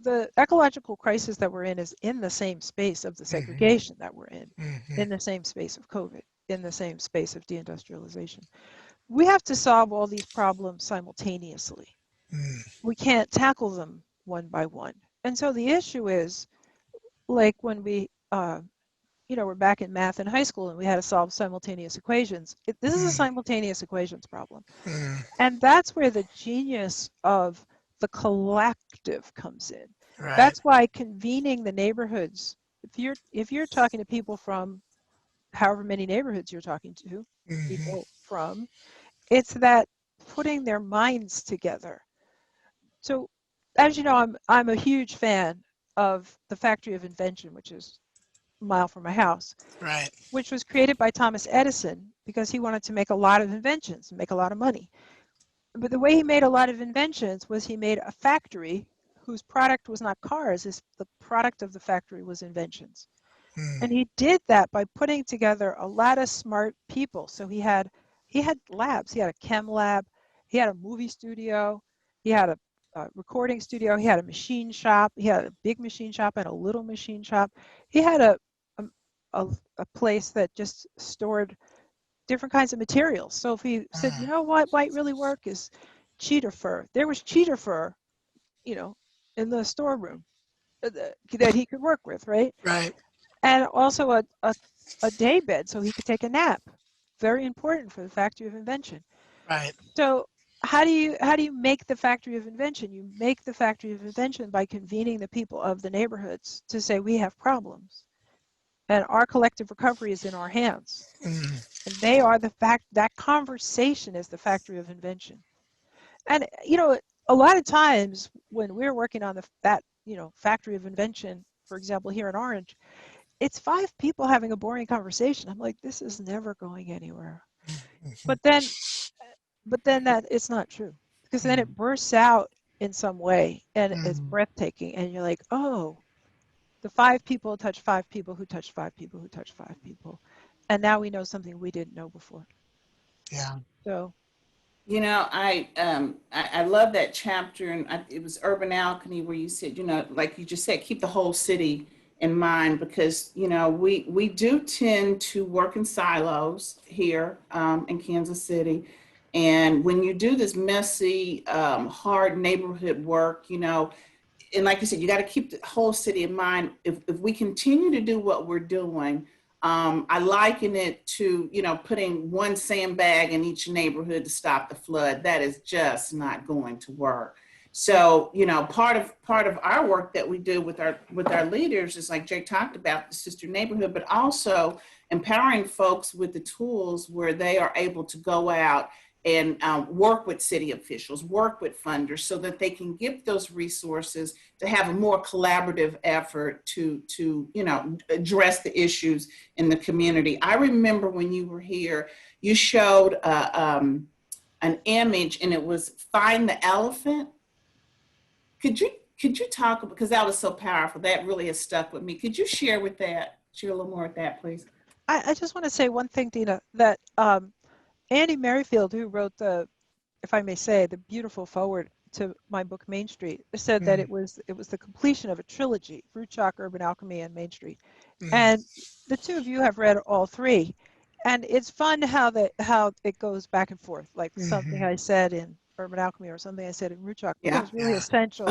the ecological crisis that we're in is in the same space of the Mm-hmm. segregation that we're Mm-hmm. in the same space of COVID, in the same space of deindustrialization. We have to solve all these problems simultaneously. We can't tackle them one by one. And so the issue is, like when we're back in math in high school and we had to solve simultaneous equations. This is a simultaneous equations problem. Mm-hmm. And that's where the genius of the collective comes in. Right. That's why convening the neighborhoods, if you're talking to people from however many neighborhoods you're talking to, Mm-hmm. people from, it's that putting their minds together. So as you know, I'm a huge fan of the Factory of Invention, which is a mile from my house, Right. which was created by Thomas Edison because he wanted to make a lot of inventions and make a lot of money. But the way he made a lot of inventions was he made a factory whose product was not cars, the product of the factory was inventions. Mm-hmm. And he did that by putting together a lot of smart people. So he had labs. He had a chem lab, he had a movie studio, he had a recording studio, he had a machine shop, he had a big machine shop and a little machine shop. He had a place that just stored different kinds of materials. So if he said, you know what might really work is cheetah fur, there was cheetah fur, in the storeroom that he could work with, right? Right. And also a day bed so he could take a nap. Very important for the Factory of Invention. Right. So how do you make the factory of invention? You make the factory of invention by convening the people of the neighborhoods to say we have problems, and our collective recovery is in our hands. And they are the fact, that conversation is the factory of invention. And you know, a lot of times when we're working on that factory of invention, for example, here in Orange, it's 5 people having a boring conversation. I'm like, this is never going anywhere. But then that it's not true, because then it bursts out in some way and it's breathtaking, and you're like, oh, the 5 people touch 5 people who touched 5 people who touched 5 people, and now we know something we didn't know before. Yeah. So You know, I love that chapter, and it was Urban Alchemy, where you said, like you just said, keep the whole city in mind, because we do tend to work in silos here in Kansas City, and when you do this messy, hard neighborhood work, and like you said, you got to keep the whole city in mind. If we continue to do what we're doing, I liken it to, putting one sandbag in each neighborhood to stop the flood. That is just not going to work. So, part of our work that we do with our leaders is, like Jake talked about, the sister neighborhood, but also empowering folks with the tools where they are able to go out and work with city officials, work with funders, so that they can give those resources to have a more collaborative effort to address the issues in the community. I remember when you were here, you showed an image, and it was Find the Elephant. Could you talk, because that was so powerful, that really has stuck with me. Could you share a little more with that, please? I just want to say one thing, Dina, that Andy Merrifield, who wrote if I may say, the beautiful foreword to my book Main Street, said that it was the completion of a trilogy: Fruit Shock, Urban Alchemy, and Main Street. And the two of you have read all 3, and it's fun how it goes back and forth, like something I said in Urban Alchemy or something I said in Fruit Shock becomes really essential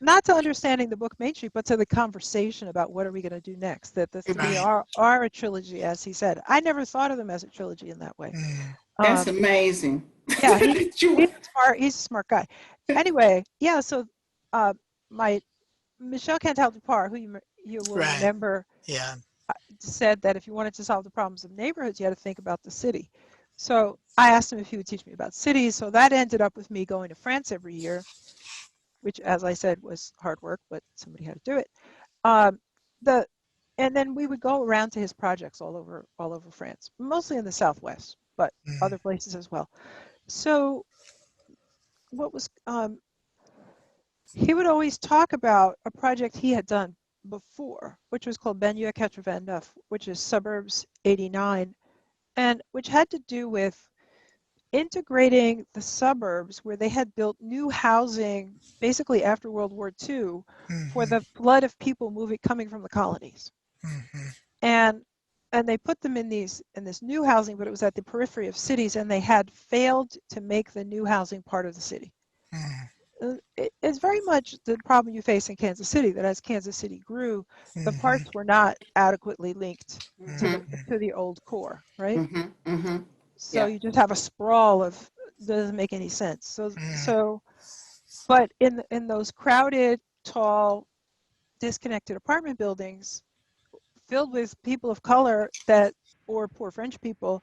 not to understanding the book Main Street, but to the conversation about what are we going to do next. That the 3 are a trilogy, as he said. I never thought of them as a trilogy in that way. That's amazing. Yeah, he's a smart guy. Anyway, yeah, so my Michel Cantal-Dupart, who you will remember, said that if you wanted to solve the problems of neighborhoods, you had to think about the city. So I asked him if he would teach me about cities. So that ended up with me going to France every year, which, as I said, was hard work, but somebody had to do it. And then we would go around to his projects all over France, mostly in the Southwest, but other places as well. So what was he would always talk about a project he had done before, which was called Banlieue 89, which is Suburbs 89, and which had to do with integrating the suburbs where they had built new housing basically after World War II for the flood of people coming from the colonies. And they put them in this new housing, but it was at the periphery of cities, and they had failed to make the new housing part of the city. It's very much the problem you face in Kansas City, that as Kansas City grew, the parts were not adequately linked to the old core, right? So you just have a sprawl of, doesn't make any sense. So but in those crowded, tall, disconnected apartment buildings filled with people of color or poor French people,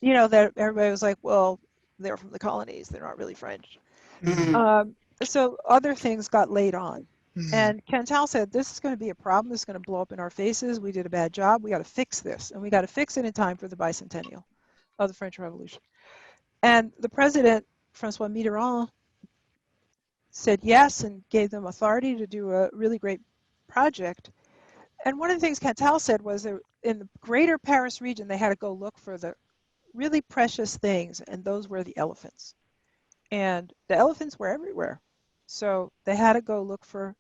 that everybody was like, well, they're from the colonies, they're not really French. So other things got laid on. And Cantal said, this is going to be a problem. This is going to blow up in our faces. We did a bad job. We got to fix this. And we got to fix it in time for the bicentennial of the French Revolution. And the president, Francois Mitterrand, said yes and gave them authority to do a really great project. And one of the things Cantal said was that in the greater Paris region, they had to go look for the really precious things, and those were the elephants. And the elephants were everywhere. So they had to go look for,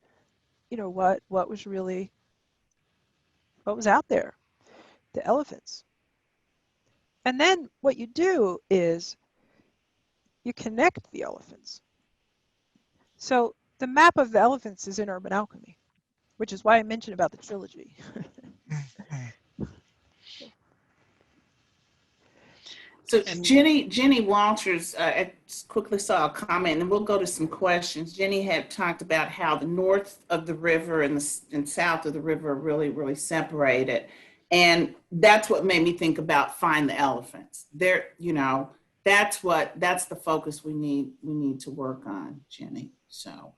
what was out there, the elephants. And then what you do is you connect the elephants. So the map of the elephants is in Urban Alchemy, which is why I mentioned about the trilogy. So And Jenny Walters, I just quickly saw a comment, and we'll go to some questions. Jenny had talked about how the north of the river and south of the river are really, really separated. And that's what made me think about find the elephants. There, that's the focus we need to work on, Jenny. So,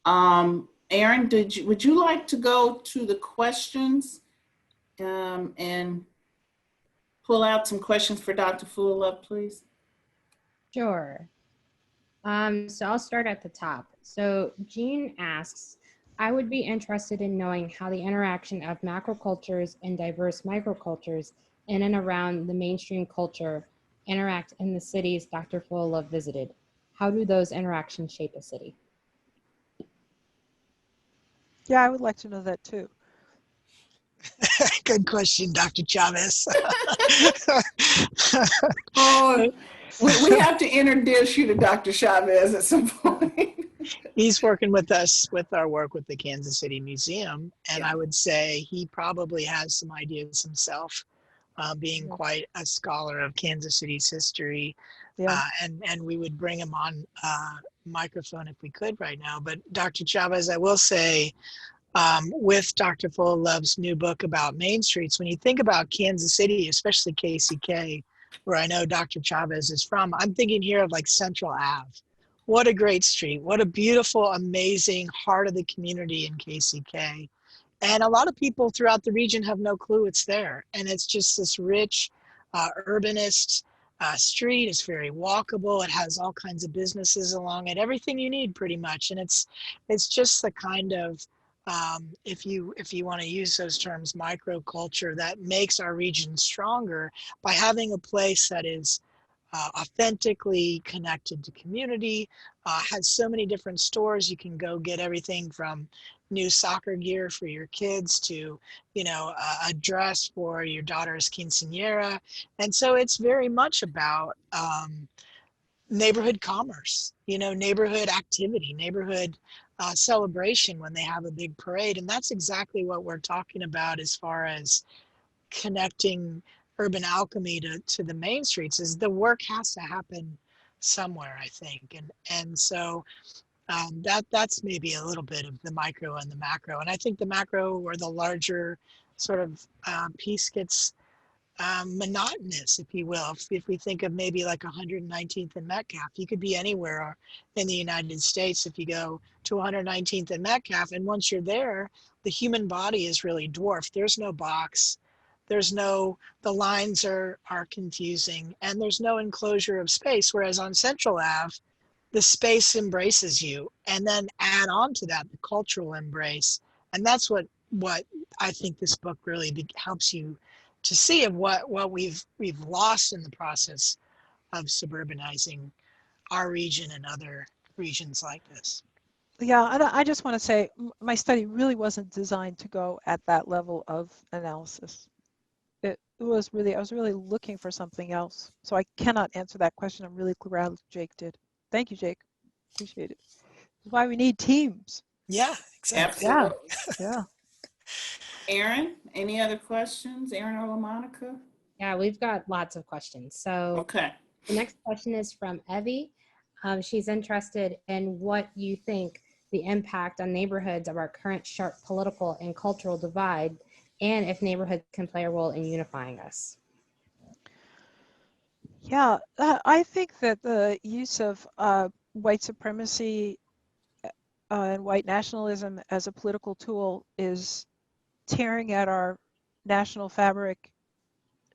Aaron, would you like to go to the questions and pull out some questions for Dr. Fullilove, please? Sure. So I'll start at the top. So Jean asks, I would be interested in knowing how the interaction of macrocultures and diverse microcultures in and around the mainstream culture interact in the cities Dr. Fullilove visited. How do those interactions shape a city? Yeah, I would like to know that too. good question, Dr. Chavez. Oh, we have to introduce you to Dr. Chavez at some point. He's working with us with our work with the Kansas City Museum, and Yeah. I would say he probably has some ideas himself, being quite a scholar of Kansas City's history. Yeah. And we would bring him on microphone if we could right now. But Dr. Chavez, I will say, with Dr. Fullilove's new book about Main Streets, when you think about Kansas City, especially KCK, where I know Dr. Chavez is from, I'm thinking here of like Central Ave. What a great street. What a beautiful, amazing heart of the community in KCK. And a lot of people throughout the region have no clue it's there. And it's just this rich, urbanist street. It's very walkable. It has all kinds of businesses along it, everything you need pretty much. And it's just the kind of, if you want to use those terms, microculture that makes our region stronger by having a place that is authentically connected to community, has so many different stores. You can go get everything from new soccer gear for your kids to, a dress for your daughter's quinceañera. And so it's very much about neighborhood commerce, neighborhood activity, neighborhood celebration when they have a big parade. And that's exactly what we're talking about as far as connecting Urban Alchemy to the main streets. Is the work has to happen somewhere, I think. And so that's maybe a little bit of the micro and the macro. And I think the macro, or the larger sort of piece, gets monotonous, if you will. If we think of maybe like 119th and Metcalf, you could be anywhere in the United States if you go to 119th and Metcalf. And once you're there, the human body is really dwarfed. There's no box. The lines are confusing, and there's no enclosure of space. Whereas on Central Ave, the space embraces you, and then add on to that the cultural embrace. And that's what I think this book really helps you to see of what we've lost in the process of suburbanizing our region and other regions like this. Yeah, and I just want to say my study really wasn't designed to go at that level of analysis. I was really looking for something else. So I cannot answer that question. I'm really glad Jake did. Thank you, Jake. Appreciate it. That's why we need teams. Yeah, exactly. Absolutely. Yeah. Aaron, any other questions? Aaron or LaMonica? Yeah, we've got lots of questions. So Okay. the next question is from Evie. She's interested in what you think the impact on neighborhoods of our current sharp political and cultural divide, and if neighborhoods can play a role in unifying us. Yeah, I think that the use of white supremacy and white nationalism as a political tool is tearing at our national fabric.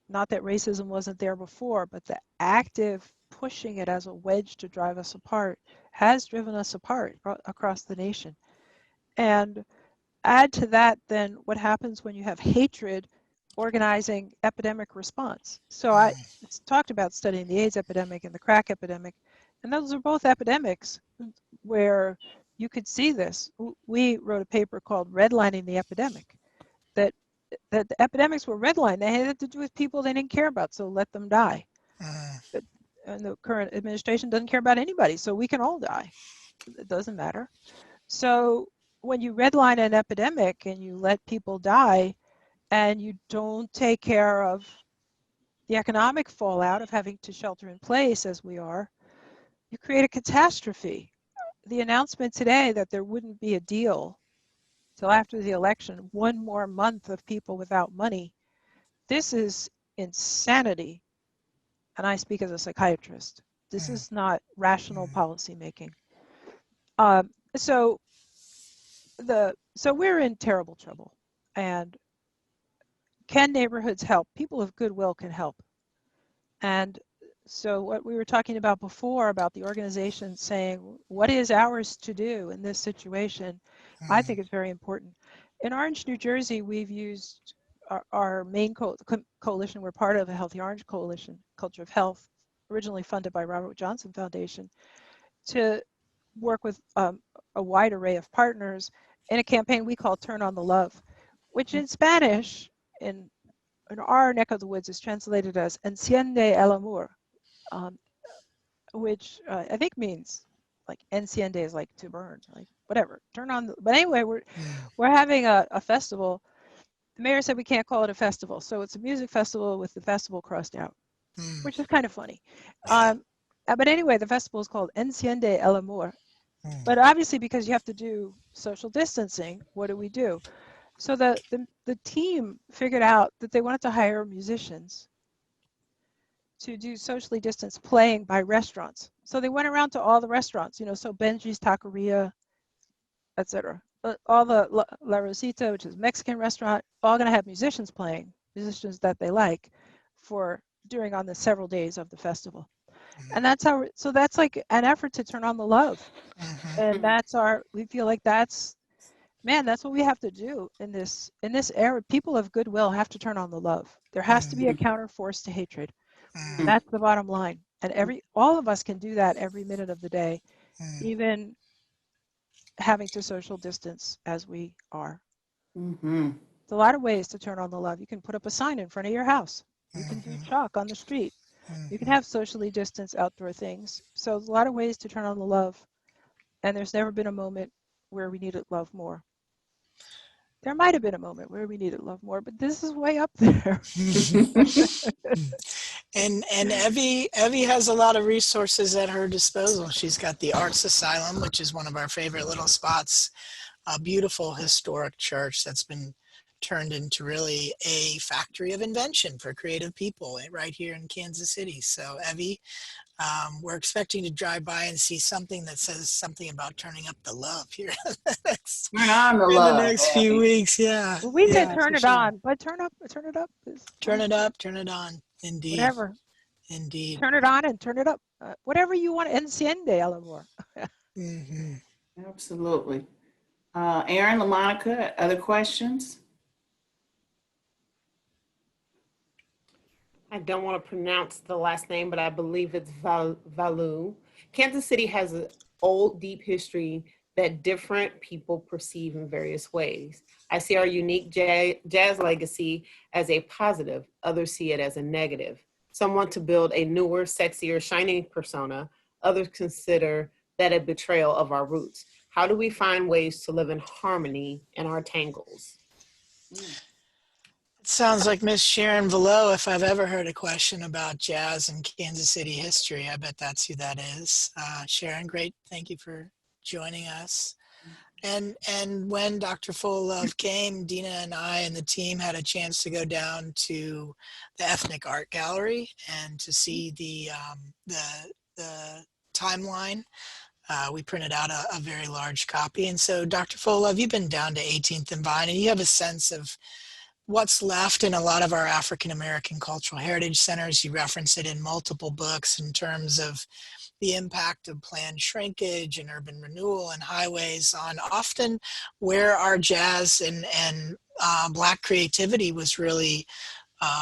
Not that racism wasn't there before, but the active pushing it as a wedge to drive us apart has driven us apart across the nation. And add to that then what happens when you have hatred organizing epidemic response. So I talked about studying the AIDS epidemic and the crack epidemic, and those are both epidemics where you could see this. We wrote a paper called Redlining the Epidemic, that the epidemics were redlined. They had to do with people they didn't care about, so let them die. And the current administration doesn't care about anybody, so we can all die. It doesn't matter. So when you redline an epidemic and you let people die and you don't take care of the economic fallout of having to shelter in place as we are, you create a catastrophe. The announcement today that there wouldn't be a deal till after the election, one more month of people without money, this is insanity. And I speak as a psychiatrist. This is not rational policy making. So we're in terrible trouble. And can neighborhoods help? People of goodwill can help. And so what we were talking about before about the organization saying, what is ours to do in this situation? I think it's very important. In Orange, New Jersey, we've used our main coalition. We're part of a Healthy Orange Coalition, Culture of Health, originally funded by Robert Johnson Foundation, to work with a wide array of partners in a campaign we call Turn on the Love, which in Spanish, in our neck of the woods, is translated as Enciende el Amor, which I think means like enciende is like to burn, like whatever, turn on. But anyway, we're having a festival. The mayor said we can't call it a festival, so it's a music festival with the festival crossed out, which is kind of funny. But anyway, the festival is called Enciende el Amor. But obviously, because you have to do social distancing, what do? So the team figured out that they wanted to hire musicians to do socially distanced playing by restaurants. So they went around to all the restaurants, so Benji's Taqueria, etc. All the La Rosita, which is a Mexican restaurant, all going to have musicians playing, musicians that they like, during on the several days of the festival. And that's that's like an effort to turn on the love. And we feel like that's what we have to do in this era. People of goodwill have to turn on the love. There has to be a counterforce to hatred. That's the bottom line. And all of us can do that every minute of the day, even having to social distance as we are. There's a lot of ways to turn on the love. You can put up a sign in front of your house. You can do chalk on the street. You can have socially distanced outdoor things. So there's a lot of ways to turn on the love. And there's never been a moment where we needed love more. There might have been a moment where we needed love more, but this is way up there. And Evie has a lot of resources at her disposal. She's got the Arts Asylum, which is one of our favorite little spots, a beautiful historic church that's been turned into really a factory of invention for creative people right here in Kansas City. So Evie, we're expecting to drive by and see something that says something about turning up the love here in the next few weeks. Yeah. Well, we said turn it on, but turn it up. Turn it on. Indeed. Whatever. Indeed. Turn it on and turn it up. Whatever you want. Enciende el amor. Absolutely. Aaron, LaMonica, other questions? I don't want to pronounce the last name, but I believe it's Valu. Kansas City has an old, deep history that different people perceive in various ways. I see our unique jazz legacy as a positive. Others see it as a negative. Some want to build a newer, sexier, shining persona. Others consider that a betrayal of our roots. How do we find ways to live in harmony in our tangles? It sounds like Miss Sharon Velo, if I've ever heard a question about jazz and Kansas City history. I bet that's who that is. Sharon, great. Thank you for joining us. And when Dr. Fullilove came, Dina and I and the team had a chance to go down to the Ethnic Art Gallery and to see the timeline. We printed out a very large copy. And so, Dr. Fullilove, you've been down to 18th and Vine, and you have a sense of what's left in a lot of our African American cultural heritage centers. You reference it in multiple books in terms of the impact of planned shrinkage and urban renewal and highways on often where our jazz and Black creativity was really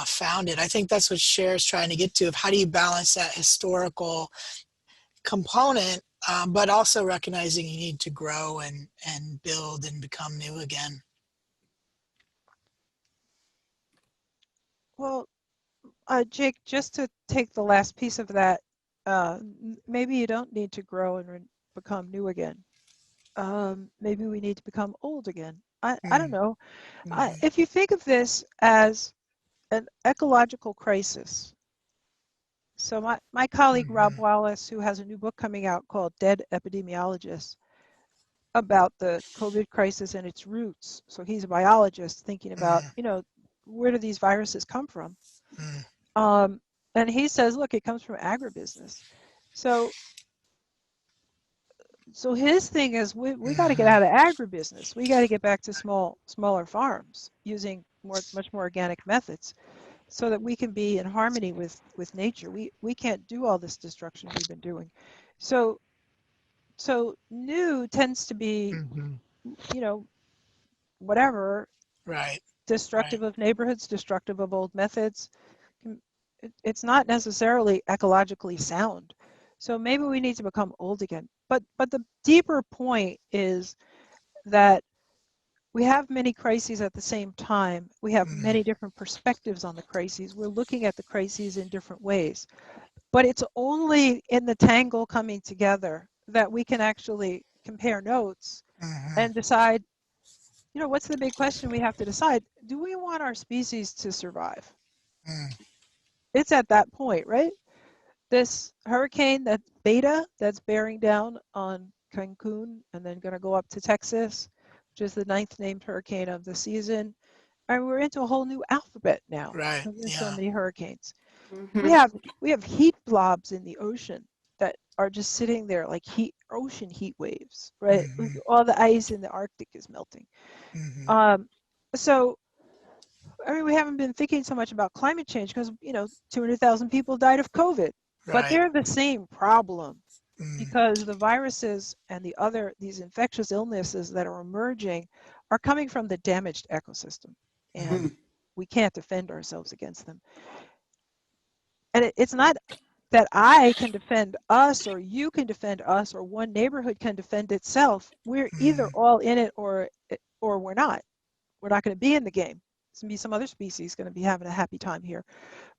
founded. I think that's what Cher's trying to get to, of how do you balance that historical component, but also recognizing you need to grow and build and become new again. Well, Jake, just to take the last piece of that, maybe you don't need to grow and become new again. Maybe we need to become old again. I don't know. If you think of this as an ecological crisis, So my colleague, Rob Mhm. Wallace, who has a new book coming out called Dead Epidemiologists about the COVID crisis and its roots. So he's a biologist thinking about, Mhm. you know, where do these viruses come from? Mhm. And he says, look, it comes from agribusiness. So his thing is we got to get Mhm. out of agribusiness. We got to get back to smaller farms using much more organic methods so that we can be in harmony with nature. We can't do all this destruction we've been doing. So new tends to be, Mhm. you know, whatever, Right. Right. destructive of neighborhoods, destructive of old methods. It's not necessarily ecologically sound. So maybe we need to become old again. But the deeper point is that we have many crises at the same time. We have Mhm. many different perspectives on the crises. We're looking at the crises in different ways. But it's only in the tangle coming together that we can actually compare notes Mhm. and decide, you know, what's the big question we have to decide? Do we want our species to survive? Mhm. It's at that point, right? This hurricane, that beta, that's bearing down on Cancun and then going to go up to Texas, which is the 9th named hurricane of the season. And we're into a whole new alphabet now Right. because there's so Yeah. many hurricanes. We Mhm. have heat blobs in the ocean that are just sitting there like ocean heat waves, right? Mhm. All the ice in the Arctic is melting. Mhm. Um, so I mean, we haven't been thinking so much about climate change because, you know, 200,000 people died of COVID, but Right. they're the same problem Mhm. because the viruses and these infectious illnesses that are emerging are coming from the damaged ecosystem, and Mhm. Mm. we can't defend ourselves against them. And it's not that I can defend us or you can defend us or one neighborhood can defend itself. We're either Mhm. all in it or we're not. We're not going to be in the game. There's going to be some other species going to be having a happy time here.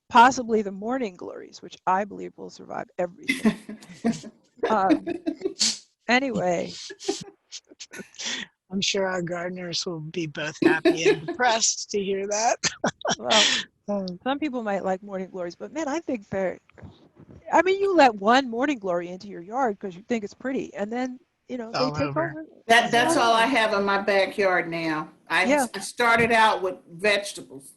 Possibly the morning glories, which I believe will survive everything. Um, anyway, I'm sure our gardeners will be both happy and depressed to hear that. well, Um, some people might like morning glories, but man, I think I mean, you let one morning glory into your yard because you think it's pretty, and then, you know, they all take over. over. They That's start Yeah. all I over. have in my backyard now. Yeah, I started out with vegetables.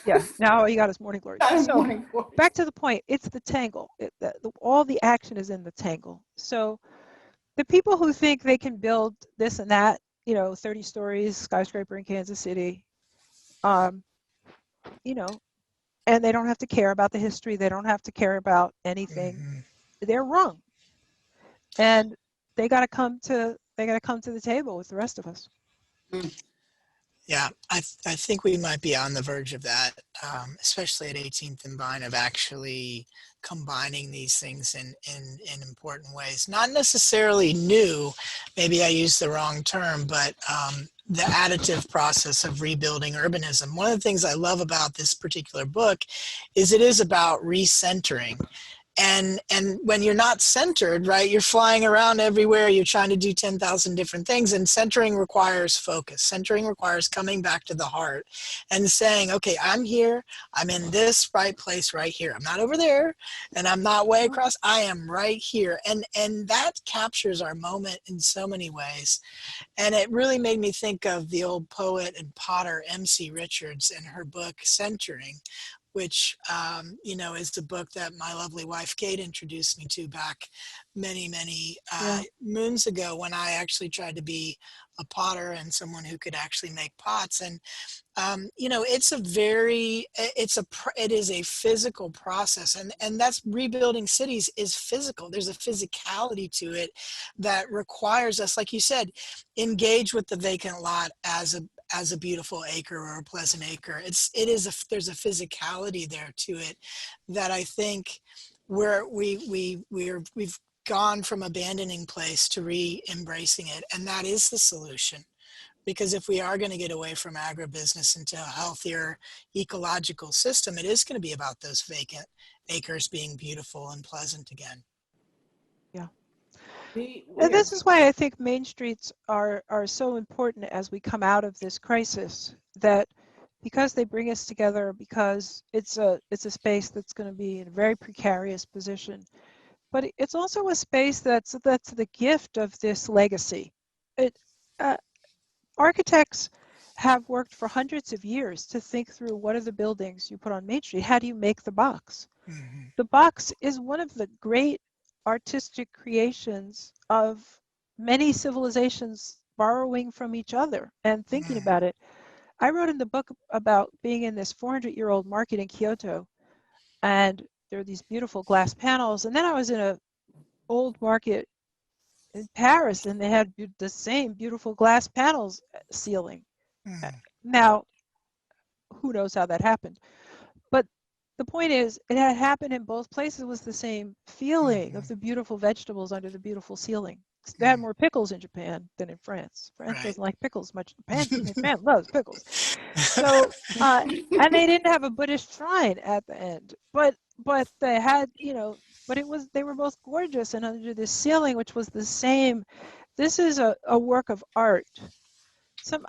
yeah. Now all you got is morning glories. Not in So morning glories. back to the point, it's the tangle. All the action is in the tangle. So the people who think they can build this and that, you know, 30 stories, skyscraper in Kansas City, um, you know, and they don't have to care about the history, they don't have to care about anything, Mhm. they're wrong. And they got to come to the table with the rest of us. Mm. Yeah, I think we might be on the verge of that, especially at 18th and Vine, of actually combining these things in important ways. Not necessarily new, maybe I used the wrong term, but the additive process of rebuilding urbanism. One of the things I love about this particular book is it is about recentering. And when you're not centered, right, you're flying around everywhere, you're trying to do 10,000 different things, and centering requires focus. Centering requires coming back to the heart and saying, okay, I'm here, I'm in this right place right here, I'm not over there, and I'm not way across, I am right here. And that captures our moment in so many ways. And it really made me think of the old poet and potter MC Richards and her book Centering, which is the book that my lovely wife Kate introduced me to back many Yeah. moons ago, when I actually tried to be a potter and someone who could actually make pots. And it is a physical process, and that's rebuilding cities is physical. There's a physicality to it that requires us, like you said, engage with the vacant lot as a beautiful acre or a pleasant acre. There's a physicality there to it that I think we've gone from abandoning place to re-embracing it, and that is the solution. Because if we are going to get away from agribusiness into a healthier ecological system, it is going to be about those vacant acres being beautiful and pleasant again. Yeah. We And are. this is why I think main streets are so important as we come out of this crisis, that because they bring us together, because it's a space that's going to be in a very precarious position. But it's also a space that's the gift of this legacy. Architects have worked for hundreds of years to think through what are the buildings you put on Main Street. How do you make the box? Mm-hmm. The box is one of the great artistic creations of many civilizations borrowing from each other and thinking about it. I wrote in the book about being in this 400-year-old market in Kyoto, and there are these beautiful glass panels. And then I was in an old market in Paris, and they had the same beautiful glass panels ceiling. Mm-hmm. Now, who knows how that happened? But the point is, it had happened in both places. It was the same feeling of the beautiful vegetables under the beautiful ceiling. They had more pickles in Japan than in France. France doesn't like pickles much. Japan loves pickles. So, and they didn't have a Buddhist shrine at the end, but they had, but they were both gorgeous, and under this ceiling, which was the same. This is a work of art.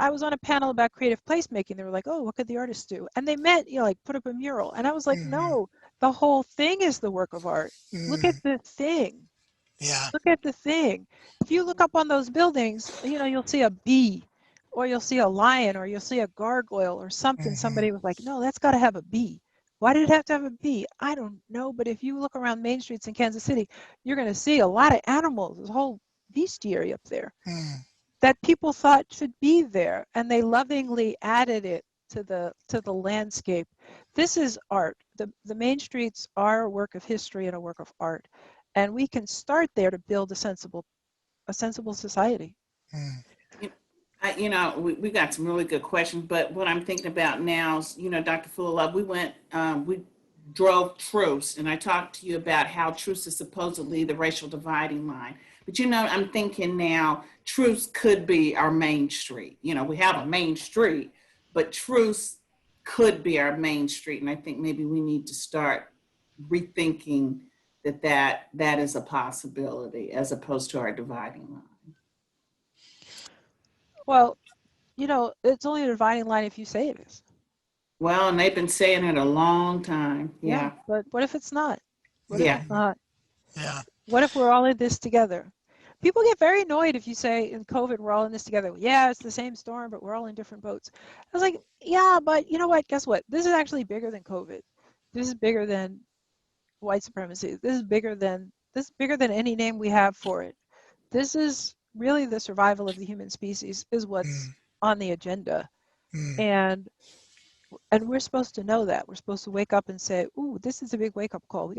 I was on a panel about creative placemaking. They were like, oh, what could the artists do? And they meant, like put up a mural. And I was like, no, the whole thing is the work of art. Look at the thing. Yeah. Look at the thing. If you look up on those buildings, you'll see a bee, or you'll see a lion, or you'll see a gargoyle or something. Somebody was like, no, that's got to have a bee. Why did it have to have a bee? I don't know. But if you look around main streets in Kansas City, you're going to see a lot of animals. There's a whole bestiary up there that people thought should be there, and they lovingly added it to the landscape. This is art. The main streets are a work of history and a work of art, and we can start there to build a sensible society. We got some really good questions, but what I'm thinking about now is, Dr. Fullilove, we drove truce, and I talked to you about how truce is supposedly the racial dividing line. But, I'm thinking now, truce could be our main street. We have a main street, but truce could be our main street. And I think maybe we need to start rethinking that is a possibility as opposed to our dividing line. Well, it's only a dividing line if you say it is. Well, and they've been saying it a long time. Yeah. But what if it's not? What if it's not? Yeah. What if we're all in this together? People get very annoyed if you say in COVID, we're all in this together. Yeah, it's the same storm, but we're all in different boats. I was like, yeah, but you know what? Guess what? This is actually bigger than COVID. This is bigger than white supremacy. This is bigger than any name we have for it. This is really the survival of the human species is what's on the agenda. And we're supposed to know that. We're supposed to wake up and say, ooh, this is a big wake-up call.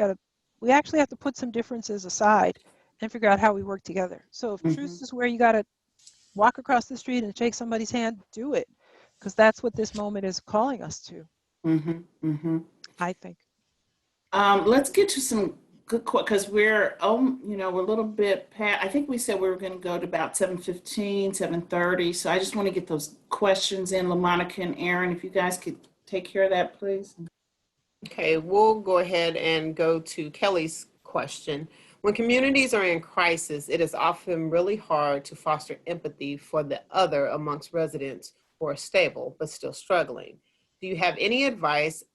We actually have to put some differences aside and figure out how we work together. So if truce is where you got to walk across the street and shake somebody's hand, do it, because that's what this moment is calling us to. I think. Let's get to some good because we're we're a little bit past. I think we said we were going to go to about 7:15, 7:30. So I just want to get those questions in. LaMonica and Aaron, if you guys could take care of that, please. Okay, we'll go ahead and go to Kelly's question. When communities are in crisis, it is often really hard to foster empathy for the other amongst residents who are stable but still struggling. Do you have any advice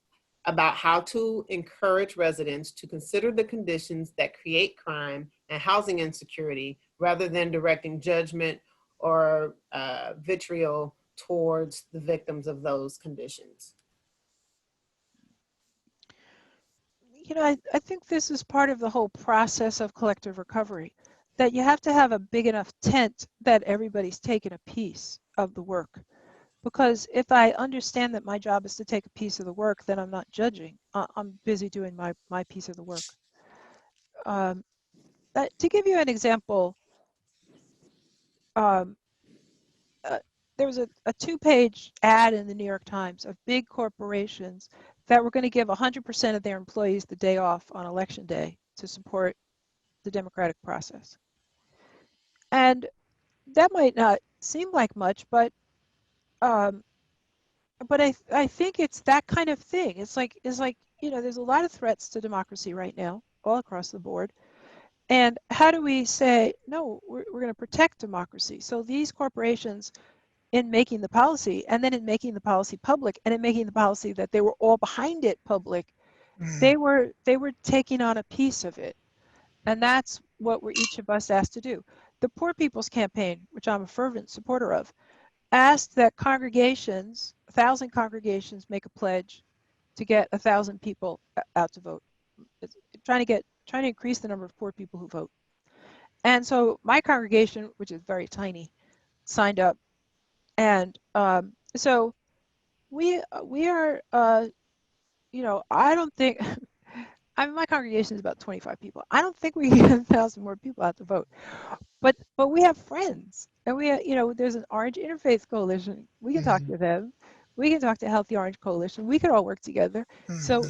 about how to encourage residents to consider the conditions that create crime and housing insecurity rather than directing judgment or vitriol towards the victims of those conditions? I think this is part of the whole process of collective recovery, that you have to have a big enough tent that everybody's taking a piece of the work. Because if I understand that my job is to take a piece of the work, then I'm not judging. I'm busy doing my piece of the work. To give you an example, there was a 2-page ad in the New York Times of big corporations that were going to give 100% of their employees the day off on election day to support the democratic process. And that might not seem like much, but I think it's that kind of thing. It's like there's a lot of threats to democracy right now, all across the board. And how do we say, no, we're going to protect democracy? So these corporations in making the policy, and then in making the policy public, and in making the policy that they were all behind it public, they were taking on a piece of it. And that's what we're each of us asked to do. The Poor People's Campaign, which I'm a fervent supporter of, asked that congregations, 1,000 congregations, make a pledge to get 1,000 people out to vote. It's trying to increase the number of poor people who vote. And so my congregation, which is very tiny, signed up. And so we are, you know, I don't think, I mean, my congregation is about 25 people. I don't think we can get 1,000 more people out to vote, but we have friends, and we, you know, there's an Orange Interfaith Coalition. We can talk to them. We can talk to Healthy Orange Coalition. We could all work together. So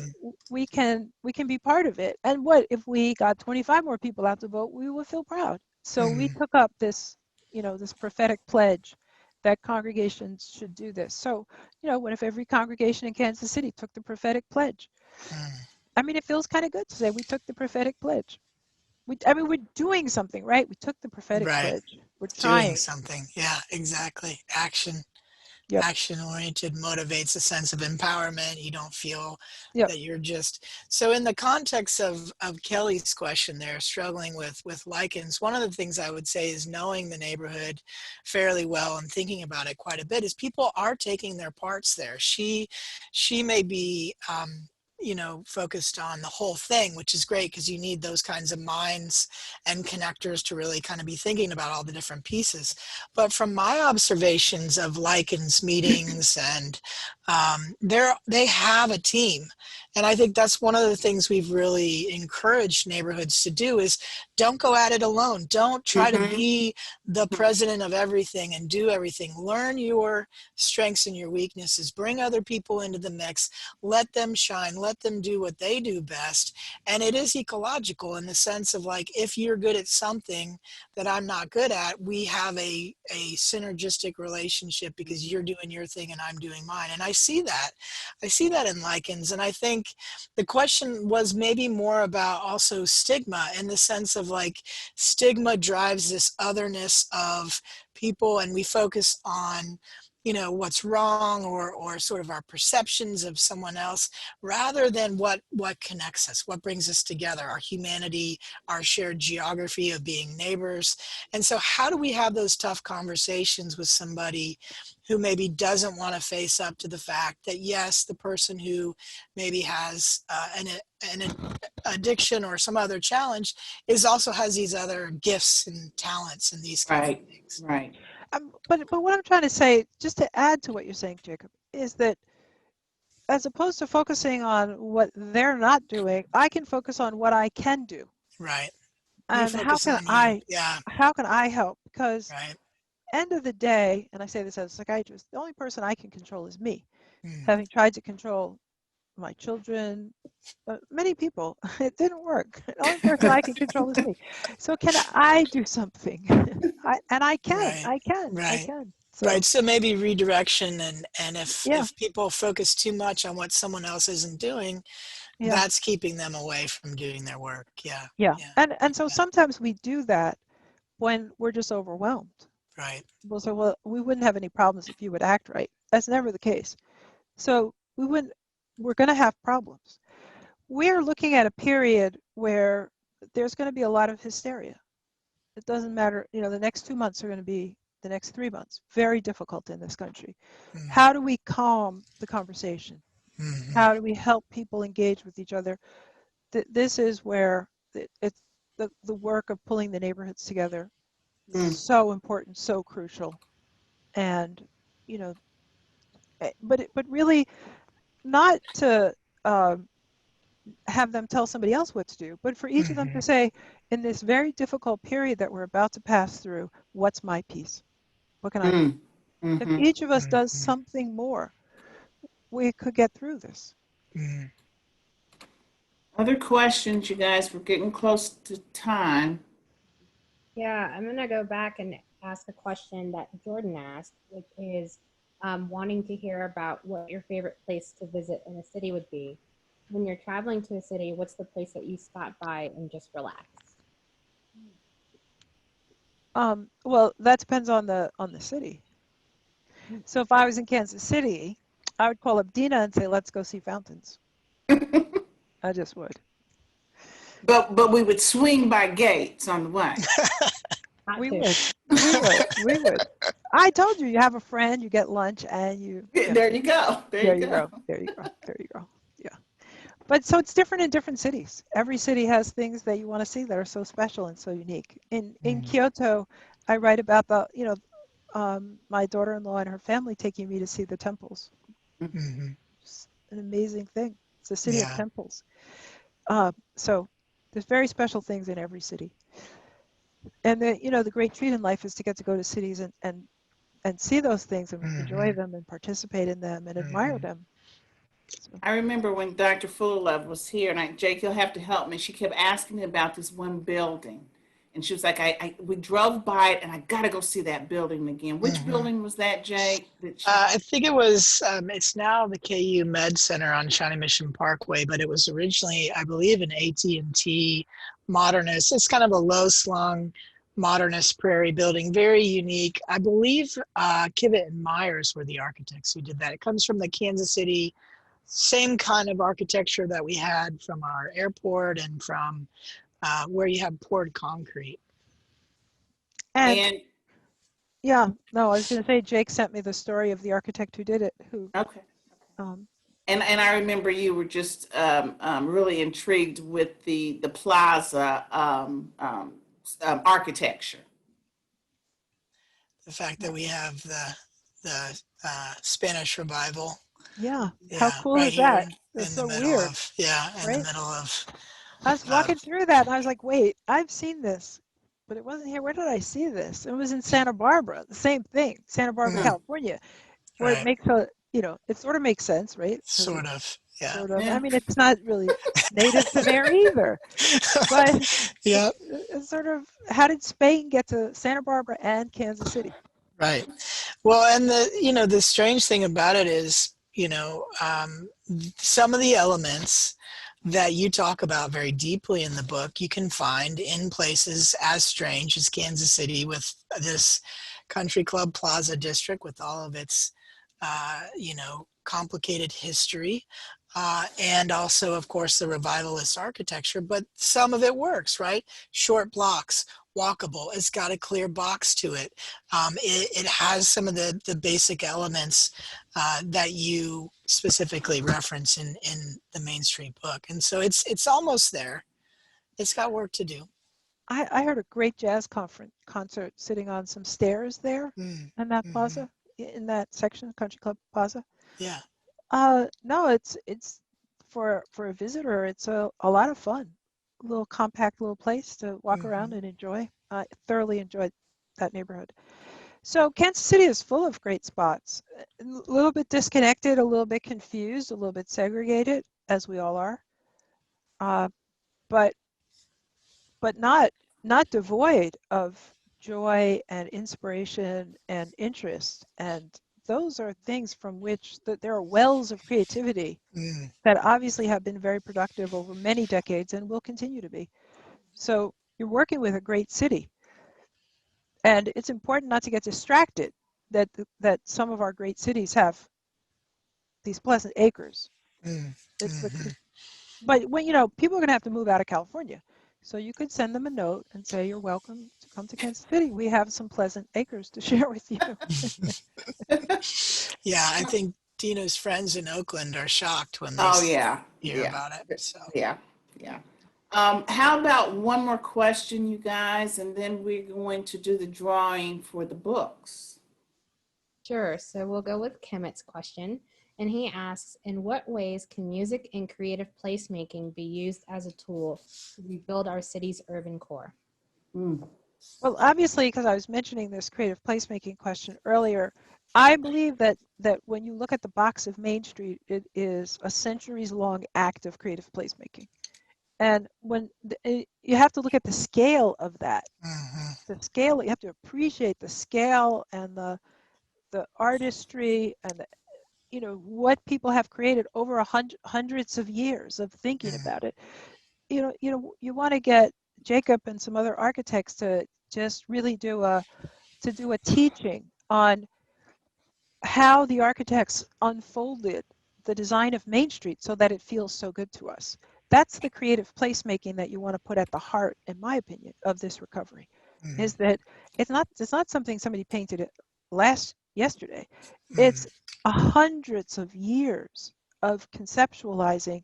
we can be part of it. And what if we got 25 more people out to vote? We would feel proud. So we took up this, you know, this prophetic pledge that congregations should do this. So, you know, what if every congregation in Kansas City took the prophetic pledge? I mean, it feels kind of good to say we took the prophetic pledge. I mean, we're doing something, right? We took the prophetic pledge. We're trying. Doing something. Yeah, exactly. Action. Yep. Action-oriented motivates a sense of empowerment. You don't feel Yep. that you're just. So in the context of Kelly's question there, struggling with lichens, one of the things I would say is knowing the neighborhood fairly well and thinking about it quite a bit is people are taking their parts there. She may be you know, focused on the whole thing, which is great because you need those kinds of minds and connectors to really kind of be thinking about all the different pieces. But from my observations of lichens meetings, and they have a team. And I think that's one of the things we've really encouraged neighborhoods to do is don't go at it alone. Don't try to be the president of everything and do everything. Learn your strengths and your weaknesses. Bring other people into the mix. Let them shine. Let them do what they do best. And it is ecological in the sense of like, if you're good at something that I'm not good at, we have a synergistic relationship because you're doing your thing and I'm doing mine. And I see that in lichens. And I think the question was maybe more about also stigma in the sense of like stigma drives this otherness of people, and we focus on, you know, what's wrong or sort of our perceptions of someone else rather than what connects us, what brings us together, our humanity, our shared geography of being neighbors. And so how do we have those tough conversations with somebody who maybe doesn't want to face up to the fact that yes, the person who maybe has an addiction or some other challenge also has these other gifts and talents and these kinds of things. Right. But what I'm trying to say, just to add to what you're saying, Jacob, is that as opposed to focusing on what they're not doing, I can focus on what I can do. Right. And how can I help? Because end of the day, and I say this as a psychiatrist, the only person I can control is me. Having tried to control my children, many people, it didn't work. The only person I can control is me. So can I do something? I can. So, right. So maybe redirection, and if people focus too much on what someone else isn't doing, that's keeping them away from doing their work. Yeah. And so sometimes we do that when we're just overwhelmed. Right. We'll say, well, we wouldn't have any problems if you would act right. That's never the case. So we're going to have problems. We're looking at a period where there's going to be a lot of hysteria. It doesn't matter, you know, the next 2 months are going to be the next 3 months, very difficult in this country. How do we calm the conversation? How do we help people engage with each other? This is where it's the work of pulling the neighborhoods together. So important, so crucial. And, you know, but really not to have them tell somebody else what to do, but for each of them to say, in this very difficult period that we're about to pass through, what's my piece? What can I do? If each of us does something more, we could get through this. Other questions, you guys? We're getting close to time. Yeah, I'm going to go back and ask a question that Jordan asked, which is wanting to hear about what your favorite place to visit in a city would be. When you're traveling to a city, what's the place that you stop by and just relax? Well, that depends on the city. So if I was in Kansas City, I would call up Dina and say, let's go see fountains. I just would. But we would swing by Gates on the way. Not We to. would. We would. I told you, you have a friend, you get lunch, and you know, There you go. there you go. There you go. There you go. Yeah. But so it's different in different cities. Every city has things that you want to see that are so special and so unique. In Kyoto, I write about my daughter-in-law and her family taking me to see the temples. Mm-hmm. It's an amazing thing. It's a city of Yeah. temples. So there's very special things in every city. And the great treat in life is to get to go to cities and see those things and enjoy them and participate in them and admire them. So. I remember when Dr. Fullilove was here, and Jake, you'll have to help me. She kept asking me about this one building. And she was like, we drove by it, and I got to go see that building again. Which building was that, Jake? I think it was, it's now the KU Med Center on Shawnee Mission Parkway, but it was originally, I believe, an AT&T modernist. It's kind of a low-slung modernist prairie building, very unique. I believe Kivett and Myers were the architects who did that. It comes from the Kansas City, same kind of architecture that we had from our airport and from where you have poured concrete. And yeah, no, I was going to say, Jake sent me the story of the architect who did it. Okay. And I remember you were just really intrigued with the plaza architecture. The fact that we have the Spanish Revival. Yeah. How cool right is that? It's so the middle weird. in the middle of. I was walking through that and I was like, wait, I've seen this, but it wasn't here. Where did I see this? It was in Santa Barbara, the same thing, Santa Barbara, California, where it makes it sort of makes sense, right? Sort of, yeah. Sort of. I mean, it's not really native to there either, but yeah, it's sort of, how did Spain get to Santa Barbara and Kansas City? Right. Well, and the strange thing about it is, some of the elements that you talk about very deeply in the book, you can find in places as strange as Kansas City, with this country club plaza district with all of its, complicated history. And also, of course, the revivalist architecture, but some of it works, right? Short blocks, walkable, it's got a clear box to it. It has some of the basic elements that you specifically reference in the Main Street book. And so it's almost there. It's got work to do. I heard a great jazz concert sitting on some stairs there in that plaza, in that section, Country Club Plaza. Yeah. No, it's for a visitor, it's a lot of fun. A little compact little place to walk around and enjoy. I thoroughly enjoyed that neighborhood. So Kansas City is full of great spots. A little bit disconnected, a little bit confused, a little bit segregated, as we all are. But not devoid of joy and inspiration and interest. And those are things from which there are wells of creativity that obviously have been very productive over many decades and will continue to be. So you're working with a great city. And it's important not to get distracted that some of our great cities have these pleasant acres. But when people are going to have to move out of California. So you could send them a note and say, you're welcome to come to Kansas City. We have some pleasant acres to share with you. Yeah, I think Dina's friends in Oakland are shocked when they hear about it. So. Yeah. How about one more question, you guys, and then we're going to do the drawing for the books. Sure. So we'll go with Kemet's question. And he asks, in what ways can music and creative placemaking be used as a tool to rebuild our city's urban core? Well, obviously, because I was mentioning this creative placemaking question earlier, I believe that when you look at the box of Main Street, it is a centuries-long act of creative placemaking. And when you have to look at the scale of that, the scale, you have to appreciate the scale and the artistry and what people have created over hundreds of years of thinking about it. You want to get Jacob and some other architects to just really do a teaching on how the architects unfolded the design of Main Street so that it feels so good to us. That's the creative placemaking that you want to put at the heart, in my opinion, of this recovery. Mhm. Is that it's not something somebody painted it yesterday. Mhm. It's hundreds of years of conceptualizing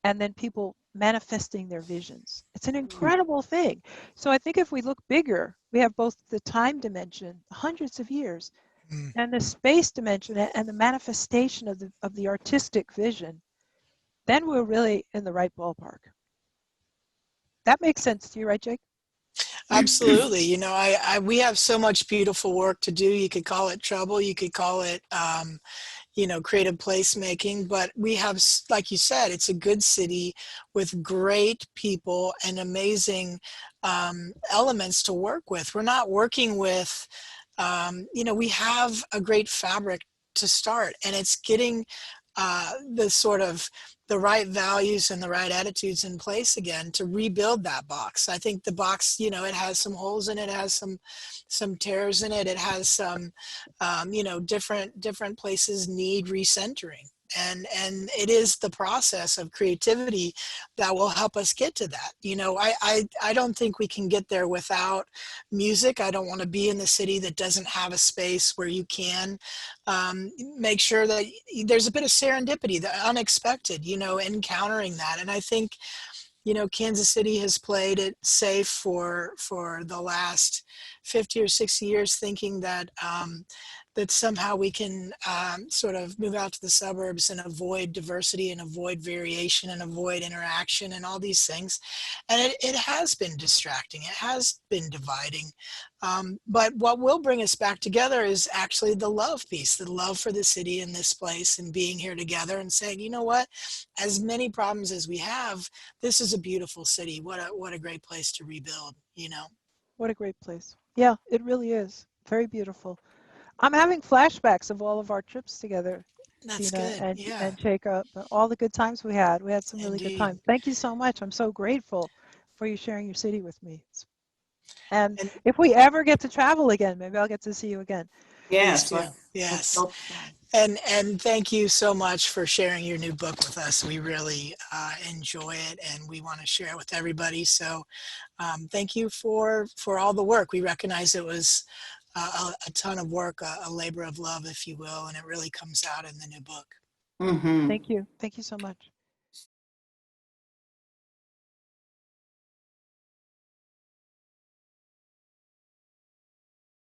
and then people manifesting their visions. It's an incredible thing. So I think if we look bigger, we have both the time dimension, hundreds of years, Mhm. and the space dimension and the manifestation of the artistic vision, then we're really in the right ballpark. That makes sense to you, right, Jake? Absolutely. You know, we have so much beautiful work to do. You could call it trouble. You could call it, you know, creative placemaking. But we have, like you said, it's a good city with great people and amazing elements to work with. We're not working with, you know, we have a great fabric to start, and it's getting the sort of the right values and the right attitudes in place again to rebuild that box. I think the box, you know, it has some holes in it, has some tears in it, it has some, you know, different places need recentering. And it is the process of creativity that will help us get to that. You know, I don't think we can get there without music. I don't want to be in the city that doesn't have a space where you can make sure that there's a bit of serendipity, the unexpected, you know, encountering that. And I think, you know, Kansas City has played it safe for the last 50 or 60 years, thinking that that somehow we can sort of move out to the suburbs and avoid diversity and avoid variation and avoid interaction and all these things. And it has been distracting. It has been dividing. But what will bring us back together is actually the love piece, the love for the city and this place and being here together and saying, you know what, as many problems as we have, this is a beautiful city. What a great place to rebuild, you know? What a great place. Yeah, it really is. Very beautiful. I'm having flashbacks of all of our trips together, That's Tina good. Yeah, and Jacob, all the good times we had. We had some really good indeed. times. Thank you so much. I'm so grateful for you sharing your city with me. And And if we ever get to travel again, maybe I'll get to see you again. please Yes, do. let's Yes. hope so. And thank you so much for sharing your new book with us. We really enjoy it, and we want to share it with everybody. So thank you for all the work. We recognize it was a ton of work, a labor of love, if you will, and it really comes out in the new book. Mm-hmm. Thank you. Thank you so much.